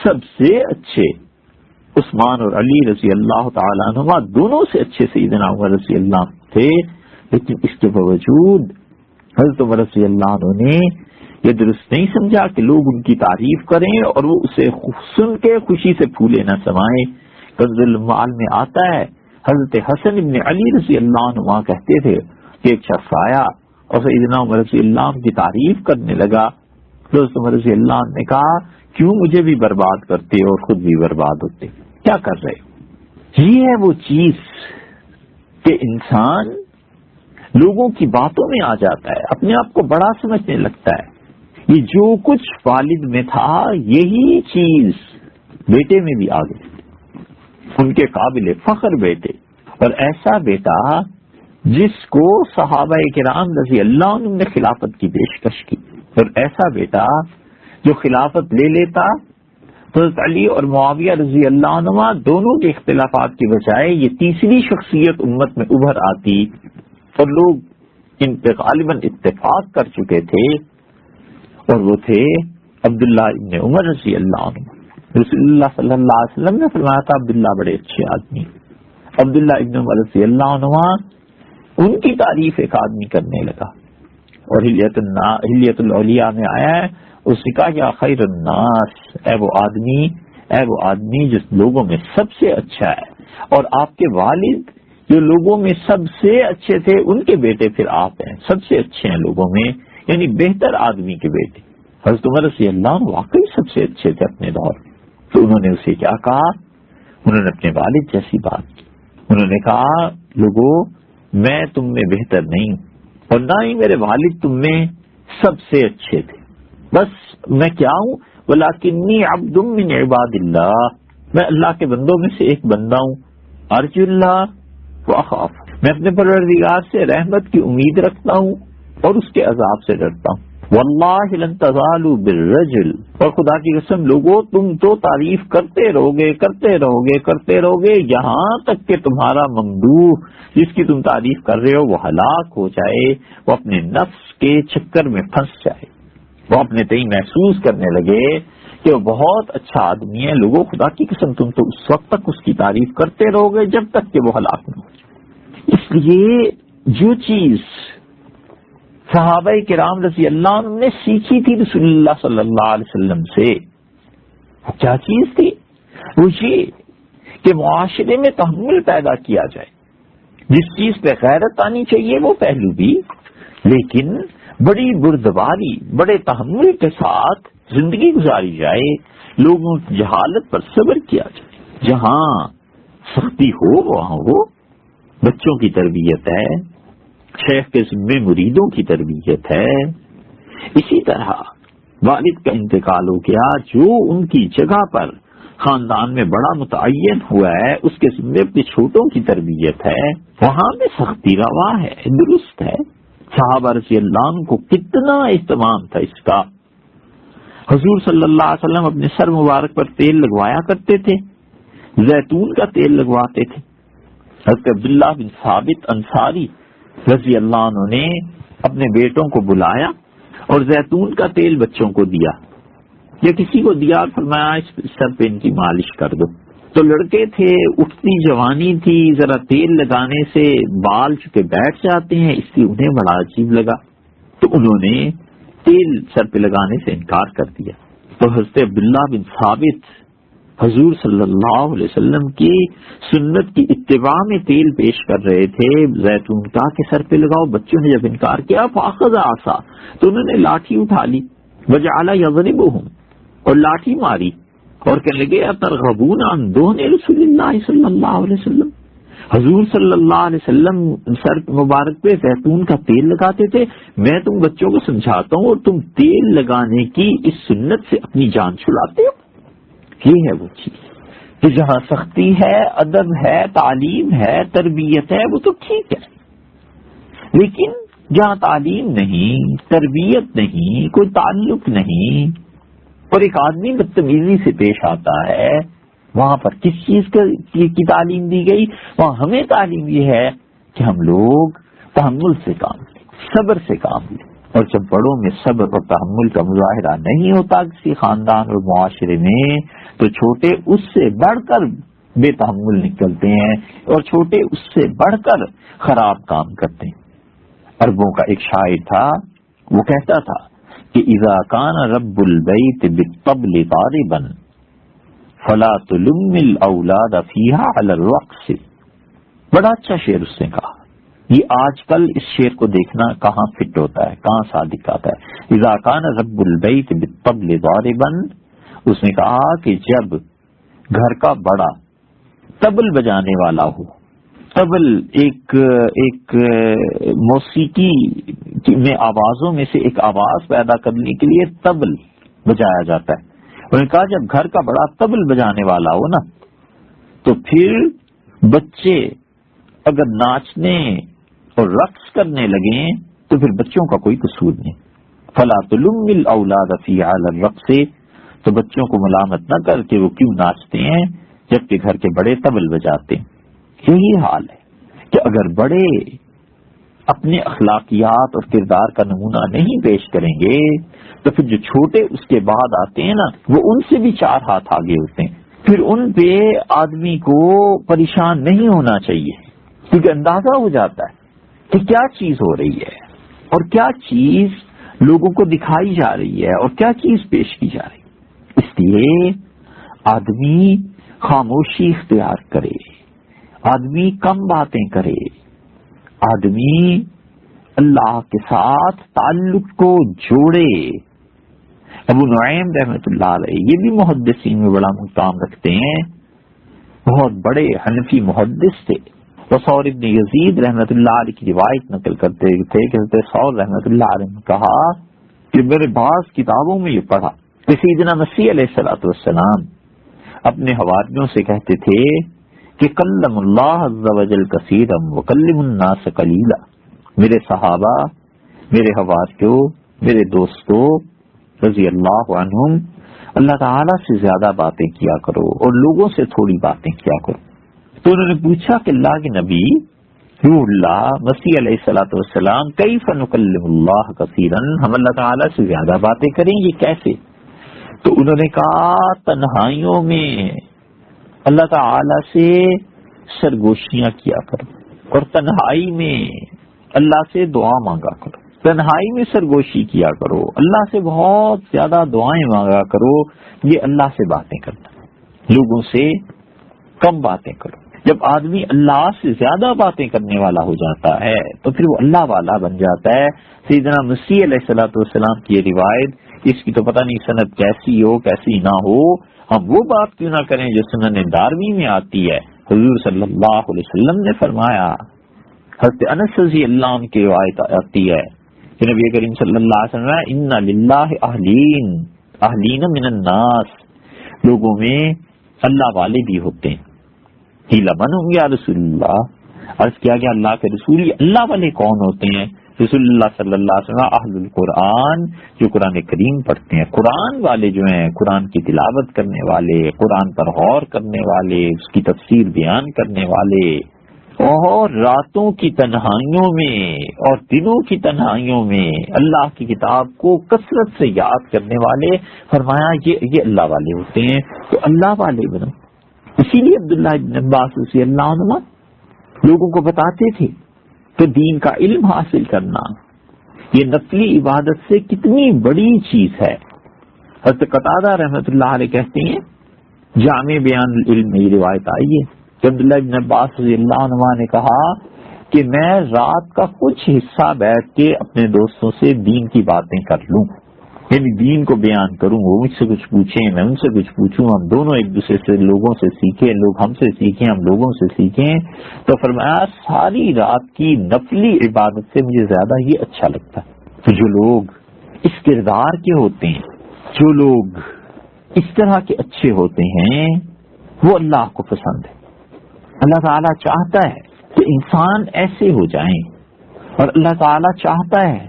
سب سے اچھے عثمان اور علی رضی اللہ تعالیٰ عنہما دونوں سے اچھے سیدنا عمر رضی اللہ عنہ تھے، لیکن اس کے باوجود حضرت عمر رضی اللہ عنہ نے یہ درست نہیں سمجھا کہ لوگ ان کی تعریف کریں اور وہ اسے سن کے خوشی سے پھولے نہ سمائیں۔ کنز المعال میں آتا ہے حضرت حسن ابن علی رضی اللہ عنہ کہتے تھے کہ ایک شخص آیا اور سیدنا عمر رضی اللہ عنہ کی تعریف کرنے لگا، تو حضرت عمر رضی اللہ عنہ نے کہا کیوں مجھے بھی برباد کرتے اور خود بھی برباد ہوتے، کیا کر رہے؟ یہ ہے وہ چیز کہ انسان لوگوں کی باتوں میں آ جاتا ہے، اپنے آپ کو بڑا سمجھنے لگتا ہے۔ یہ جو کچھ والد میں تھا یہی چیز بیٹے میں بھی آ گئی، ان کے قابل فخر بیٹے، اور ایسا بیٹا جس کو صحابہ کرام رضی اللہ عنہ نے خلافت کی پیشکش کی، اور ایسا بیٹا جو خلافت لے لیتا تو حضرت علی اور معاویہ رضی اللہ عنہ دونوں کے اختلافات کی بجائے یہ تیسری شخصیت امت میں ابھر آتی، اور لوگ ان پہ غالباً اتفاق کر چکے تھے، اور وہ تھے عبداللہ ابن عمر رضی اللہ عنہ۔ رسول اللہ صلی اللہ علیہ وسلم نے فرمایا تھا عبداللہ بڑے اچھے آدمی، عبداللہ ابن عمر رضی اللہ عنہ ان کی تعریف ایک آدمی کرنے لگا، اور حلیت الاولیاء میں آیا ہے اس نے کہا یا خیر الناس، اے وہ آدمی جس لوگوں میں سب سے اچھا ہے، اور آپ کے والد جو لوگوں میں سب سے اچھے تھے ان کے بیٹے پھر آپ ہیں، سب سے اچھے ہیں لوگوں میں، یعنی بہتر آدمی کے بیٹے۔ حضرت عمر رضی اللہ عنہ واقعی سب سے اچھے تھے اپنے دور، تو انہوں نے اسے کیا کہا؟ انہوں نے اپنے والد جیسی بات کی، انہوں نے کہا لوگوں میں تم میں بہتر نہیں ہوں، اور نہ ہی میرے والد تم میں سب سے اچھے تھے، بس میں کیا ہوں؟ وَلَكِنِّي عَبْدٌ مِّنْ عِبَادِ اللَّهِ، میں اللہ کے بندوں میں سے ایک بندہ ہوں، أَرْجُو اللَّهَ وَأَخَافُ، میں اپنے پروردگار سے رحمت کی امید رکھتا ہوں اور اس کے عذاب سے ڈرتا ہوں۔ واللہ لن تزالوا بالرجل، اور خدا کی قسم لوگوں تم تو تعریف کرتے رہو گے یہاں تک کہ تمہارا ممدوح جس کی تم تعریف کر رہے ہو وہ ہلاک ہو جائے، وہ اپنے نفس کے چکر میں پھنس جائے، وہ اپنے تئیں محسوس کرنے لگے کہ وہ بہت اچھا آدمی ہے۔ لوگوں خدا کی قسم تم تو اس وقت تک اس کی تعریف کرتے رہو گے جب تک کہ وہ ہلاک نہ ہو جائے۔ اس لیے جو چیز صحابہ کرام رضی اللہ عنہ نے سیکھی تھی رسول اللہ صلی اللہ علیہ وسلم سے، وہ کیا چیز تھی؟ وہ یہ کہ معاشرے میں تحمل پیدا کیا جائے، جس چیز پہ غیرت آنی چاہیے وہ پہلو بھی، لیکن بڑی بردباری بڑے تحمل کے ساتھ زندگی گزاری جائے، لوگوں کی جہالت پر صبر کیا جائے، جہاں سختی ہو وہاں ہو، بچوں کی تربیت ہے، شیخ کے ذمے مریدوں کی تربیت ہے۔ اسی طرح والد کا انتقال ہو گیا، جو ان کی جگہ پر خاندان میں بڑا متعین ہوا ہے اس کے ذمے اپنے چھوٹوں کی تربیت ہے، وہاں میں سختی روا ہے، درست ہے۔ صحابہ رضی اللہ عنہ کو کتنا اہتمام تھا اس کا۔ حضور صلی اللہ علیہ وسلم اپنے سر مبارک پر تیل لگوایا کرتے تھے، زیتون کا تیل لگواتے تھے۔ حضرت عبداللہ بن ثابت انصاری رضی اللہ عنہ نے اپنے بیٹوں کو بلایا اور زیتون کا تیل بچوں کو دیا، یا کسی کو دیا اور فرمایا اس سر پہ ان کی مالش کر دو۔ تو لڑکے تھے، اٹھتی جوانی تھی، ذرا تیل لگانے سے بال چکے بیٹھ جاتے ہیں، اس لیے انہیں بڑا عجیب لگا، تو انہوں نے تیل سر پہ لگانے سے انکار کر دیا۔ تو حضرت عبداللہ بن ثابت حضور صلی اللہ علیہ وسلم کی سنت کی اتباع میں تیل پیش کر رہے تھے زیتون کا کہ سر پہ لگاؤ۔ بچوں نے جب انکار کیا فاخذ عصا، تو انہوں نے لاٹھی اٹھا لی، وجعل یضربہم، اور لاٹھی ماری اور کہنے لگے اترغبون عن دہن رسول اللہ صلی اللہ علیہ وسلم، حضور صلی اللہ علیہ وسلم سر مبارک پہ زیتون کا تیل لگاتے تھے، میں تم بچوں کو سمجھاتا ہوں اور تم تیل لگانے کی اس سنت سے اپنی جان چھڑاتے ہو۔ یہ ہے وہ چیز کہ جہاں سختی ہے، ادب ہے، تعلیم ہے، تربیت ہے، وہ تو ٹھیک ہے، لیکن جہاں تعلیم نہیں، تربیت نہیں، کوئی تعلق نہیں، اور ایک آدمی بدتمیزی سے پیش آتا ہے، وہاں پر کس چیز کی تعلیم دی گئی؟ وہاں ہمیں تعلیم یہ ہے کہ ہم لوگ تحمل سے کام لیں، صبر سے کام لیں، اور جب بڑوں میں صبر اور تحمل کا مظاہرہ نہیں ہوتا کسی خاندان اور معاشرے میں، تو چھوٹے اس سے بڑھ کر بے تحمل نکلتے ہیں اور چھوٹے اس سے بڑھ کر خراب کام کرتے ہیں۔ عربوں کا ایک شاعر تھا، وہ کہتا تھا کہ اذا کان رب البیت بالطبل ضاربا فلا تلم الاولاد فیہا علی الرقص۔ بڑا اچھا شعر اس نے کہا۔ یہ آج کل اس شعر کو دیکھنا کہاں فٹ ہوتا ہے، کہاں صادق آتا ہے۔ اذا کان رب البیت بالطبل ضاربا، اس نے کہا کہ جب گھر کا بڑا طبل بجانے والا ہو، طبل ایک موسیقی میں آوازوں میں سے ایک آواز پیدا کرنے کے لیے طبل بجایا جاتا ہے، انہوں نے کہا جب گھر کا بڑا طبل بجانے والا ہو نا، تو پھر بچے اگر ناچنے اور رقص کرنے لگیں تو پھر بچوں کا کوئی قصور نہیں۔ فلا تلم الاولاد فی علی الرقص، تو بچوں کو ملامت نہ کر کے وہ کیوں ناچتے ہیں جبکہ گھر کے بڑے طبل بجاتے ہیں۔ یہی حال ہے کہ اگر بڑے اپنے اخلاقیات اور کردار کا نمونہ نہیں پیش کریں گے تو پھر جو چھوٹے اس کے بعد آتے ہیں نا، وہ ان سے بھی 4 ہاتھ آگے ہوتے ہیں۔ پھر ان پہ آدمی کو پریشان نہیں ہونا چاہیے، کیونکہ اندازہ ہو جاتا ہے کہ کیا چیز ہو رہی ہے اور کیا چیز لوگوں کو دکھائی جا رہی ہے اور کیا چیز پیش کی جا رہی ہے۔ اس لیے آدمی خاموشی اختیار کرے، آدمی کم باتیں کرے، آدمی اللہ کے ساتھ تعلق کو جوڑے۔ ابو نعیم رحمۃ اللہ علیہ یہ بھی محدثین میں بڑا مقام رکھتے ہیں، بہت بڑے حنفی محدث تھے۔ وثور ابن یزید رحمۃ اللہ علیہ کی روایت نقل کرتے تھے کہ حضرت ثور رحمۃ اللہ علیہ نے کہا کہ میرے بعض کتابوں میں یہ پڑھا کہ سیدنا مسیح علیہ الصلوۃ والسلام اپنے حواریوں سے کہتے تھے کہ کلم اللہ عز وجل کثیرا وکلم الناس قلیلا، میرے صحابہ، میرے حواریوں میرے دوستو رضی اللہ عنہم، اللہ تعالیٰ سے زیادہ باتیں کیا کرو اور لوگوں سے تھوڑی باتیں کیا کرو۔ تو انہوں نے پوچھا کہ اللہ کے نبی روح اللہ مسیح علیہ الصلوۃ والسلام کیف نکلم اللہ کثیرا، ہم اللہ تعالیٰ سے زیادہ باتیں کریں یہ کیسے؟ تو انہوں نے کہا تنہائیوں میں اللہ تعالیٰ سے سرگوشیاں کیا کرو اور تنہائی میں اللہ سے دعا مانگا کرو، تنہائی میں سرگوشی کیا کرو، اللہ سے بہت زیادہ دعائیں مانگا کرو۔ یہ اللہ سے باتیں کرنا، لوگوں سے کم باتیں کرو۔ جب آدمی اللہ سے زیادہ باتیں کرنے والا ہو جاتا ہے تو پھر وہ اللہ والا بن جاتا ہے۔ سیدنا مسیح علیہ الصلوۃ والسلام کی یہ روایت، اس کی تو پتہ نہیں سند کیسی ہو کیسی نہ ہو، ہم وہ بات کیوں نہ کریں جو سنن دارمی میں آتی ہے۔ حضور صلی اللہ علیہ وسلم نے فرمایا، حضرت انس رضی اللہ عنہ کی روایت آتی ہے کہ نبی کریم صلی اللہ علیہ وسلم ان للہ اہلین من الناس، لوگوں میں اللہ والے بھی ہوتے ہیں۔ من ہوں یا رسول اللہ، عرض کیا گیا اللہ کے رسول اللہ والے کون ہوتے ہیں؟ رسول اللہ صلی اللہ علیہ وسلم اہل القرآن، جو قرآن کریم پڑھتے ہیں، قرآن والے جو ہیں، قرآن کی تلاوت کرنے والے، قرآن پر غور کرنے والے، اس کی تفسیر بیان کرنے والے، اور راتوں کی تنہائیوں میں اور دنوں کی تنہائیوں میں اللہ کی کتاب کو کثرت سے یاد کرنے والے۔ فرمایا یہ اللہ والے ہوتے ہیں، تو اللہ والے بنو۔ اسی لیے عبداللہ بن عباس رضی اللہ عنہ لوگوں کو بتاتے تھے کہ دین کا علم حاصل کرنا یہ نفلی عبادت سے کتنی بڑی چیز ہے۔ حضرت قتادہ رحمۃ اللہ علیہ کہتے ہیں، جامع بیان العلم میں یہ روایت آئی ہے کہ عبداللہ بن عباس رضی اللہ عنہ نے کہا کہ میں رات کا کچھ حصہ بیٹھ کے اپنے دوستوں سے دین کی باتیں کر لوں، یعنی دین کو بیان کروں، وہ مجھ سے کچھ پوچھیں میں ان سے کچھ پوچھوں، ہم دونوں ایک دوسرے سے لوگوں سے سیکھیں، لوگ ہم سے سیکھیں، ہم لوگوں سے سیکھیں۔ تو فرمایا ساری رات کی نفلی عبادت سے مجھے زیادہ یہ اچھا لگتا ہے۔ تو جو لوگ اس کردار کے ہوتے ہیں، جو لوگ اس طرح کے اچھے ہوتے ہیں، وہ اللہ کو پسند ہے۔ اللہ تعالیٰ چاہتا ہے کہ انسان ایسے ہو جائیں، اور اللہ تعالیٰ چاہتا ہے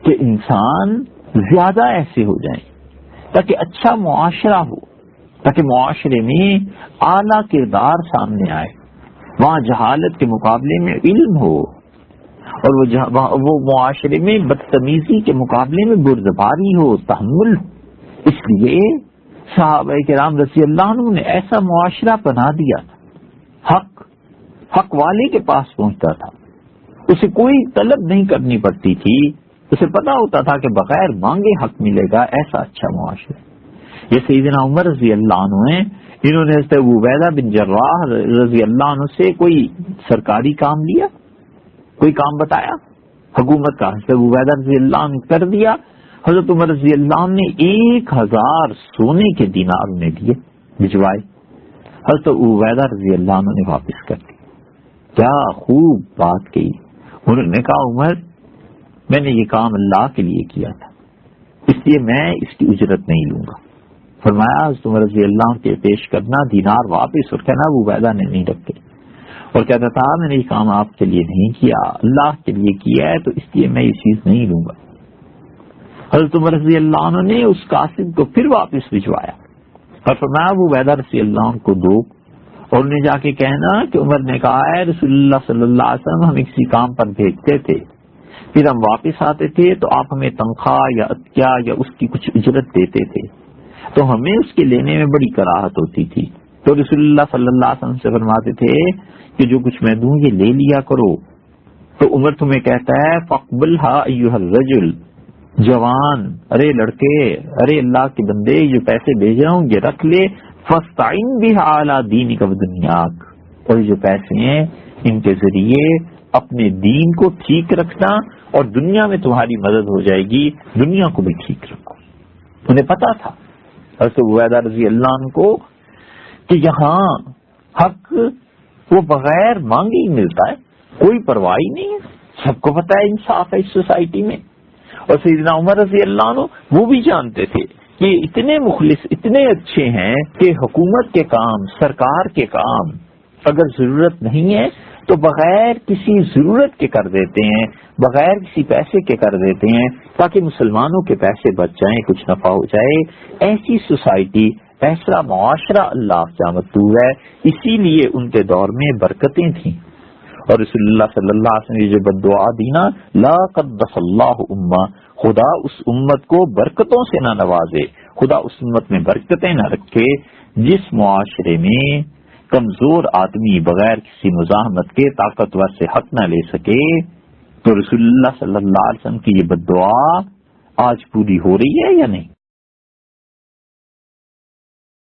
کہ انسان زیادہ ایسے ہو جائیں تاکہ اچھا معاشرہ ہو، تاکہ معاشرے میں اعلیٰ کردار سامنے آئے، وہاں جہالت کے مقابلے میں علم ہو، اور وہ معاشرے میں بدتمیزی کے مقابلے میں بردباری ہو، تحمل ہو۔ اس لیے صحابہ کرام رضی اللہ عنہ نے ایسا معاشرہ بنا دیا، حق والے کے پاس پہنچتا تھا، اسے کوئی طلب نہیں کرنی پڑتی تھی، اسے پتا ہوتا تھا کہ بغیر مانگے حق ملے گا، ایسا اچھا معاشرہ۔ یہ سیدنا عمر رضی اللہ عنہ ہیں، انہوں نے حضرت ابو عبیدہ بن جراح رضی اللہ عنہ سے کوئی سرکاری کام لیا، کوئی کام بتایا حکومت کا، حضرت ابو عبیدہ رضی اللہ عنہ کر دیا، حضرت عمر رضی اللہ عنہ نے 1000 سونے کے دینار انہیں دیے، بھجوائے، حضرت ابو عبیدہ رضی اللہ عنہ نے واپس کر دی۔ کیا خوب بات کہی، انہوں نے کہا عمر میں نے یہ کام اللہ کے لیے کیا تھا، اس لیے میں اس کی اجرت نہیں لوں گا۔ فرمایا حضرت عمر رضی اللہ عنہ کے پیش کرنا دینار واپس، اور کہنا ابو عبیدہ نے نہیں رکھے، اور کہتا تھا میں نے یہ کام آپ کے لیے نہیں کیا، اللہ کے لیے کیا ہے، تو اس لیے میں یہ چیز نہیں لوں گا۔ حضرت عمر رضی اللہ عنہ نے اس قاصد کو پھر واپس بھجوایا، اور فرمایا ابو عبیدہ رضی اللہ عنہ کو دو، اور انہیں جا کے کہنا کہ عمر نے کہا ہے رسول اللہ صلی اللہ علیہ وسلم ہمیں کسی کام پر بھیجتے تھے، پھر ہم واپس آتے تھے تو آپ ہمیں تنخواہ یا عطیہ یا اس کی کچھ اجرت دیتے تھے، تو ہمیں اس کے لینے میں بڑی کراہت ہوتی تھی، تو رسول اللہ صلی اللہ علیہ وسلم سے فرماتے تھے کہ جو کچھ میں دوں یہ لے لیا کرو۔ تو عمر تمہیں کہتا ہے فاقبلھا ایھا الرجل، جوان، ارے لڑکے، ارے اللہ کے بندے، جو پیسے بھیج رہا ہوں یہ رکھ لے، فاستعن بھا علی دینک ودنیاک، اور جو پیسے ہیں ان کے ذریعے اپنے دین کو ٹھیک رکھنا اور دنیا میں تمہاری مدد ہو جائے گی، دنیا کو بھی ٹھیک رکھو۔ انہیں پتا تھا حضرت عبیدہ رضی اللہ عنہ کو کہ یہاں حق وہ بغیر مانگے ہی ملتا ہے، کوئی پرواہ نہیں ہے، سب کو پتا ہے انصاف ہے اس سوسائٹی میں۔ اور سیدنا عمر رضی اللہ عنہ وہ بھی جانتے تھے کہ اتنے مخلص، اتنے اچھے ہیں کہ حکومت کے کام، سرکار کے کام اگر ضرورت نہیں ہے تو بغیر کسی ضرورت کے کر دیتے ہیں، بغیر کسی پیسے کے کر دیتے ہیں تاکہ مسلمانوں کے پیسے بچ جائیں، کچھ نفع ہو جائے۔ ایسی سوسائٹی، ایسا معاشرہ اللہ سے مطلوب ہے۔ اسی لیے ان کے دور میں برکتیں تھیں، اور رسول اللہ صلی اللہ علیہ وسلم نے جو بد دعا دی نا، لا قدس اللہ امہ، خدا اس امت کو برکتوں سے نہ نوازے، خدا اس امت میں برکتیں نہ رکھے جس معاشرے میں کمزور آدمی بغیر کسی مزاحمت کے طاقتور سے حق نہ لے سکے۔ تو رسول اللہ صلی اللہ علیہ وسلم کی یہ بد دعا آج پوری ہو رہی ہے یا نہیں؟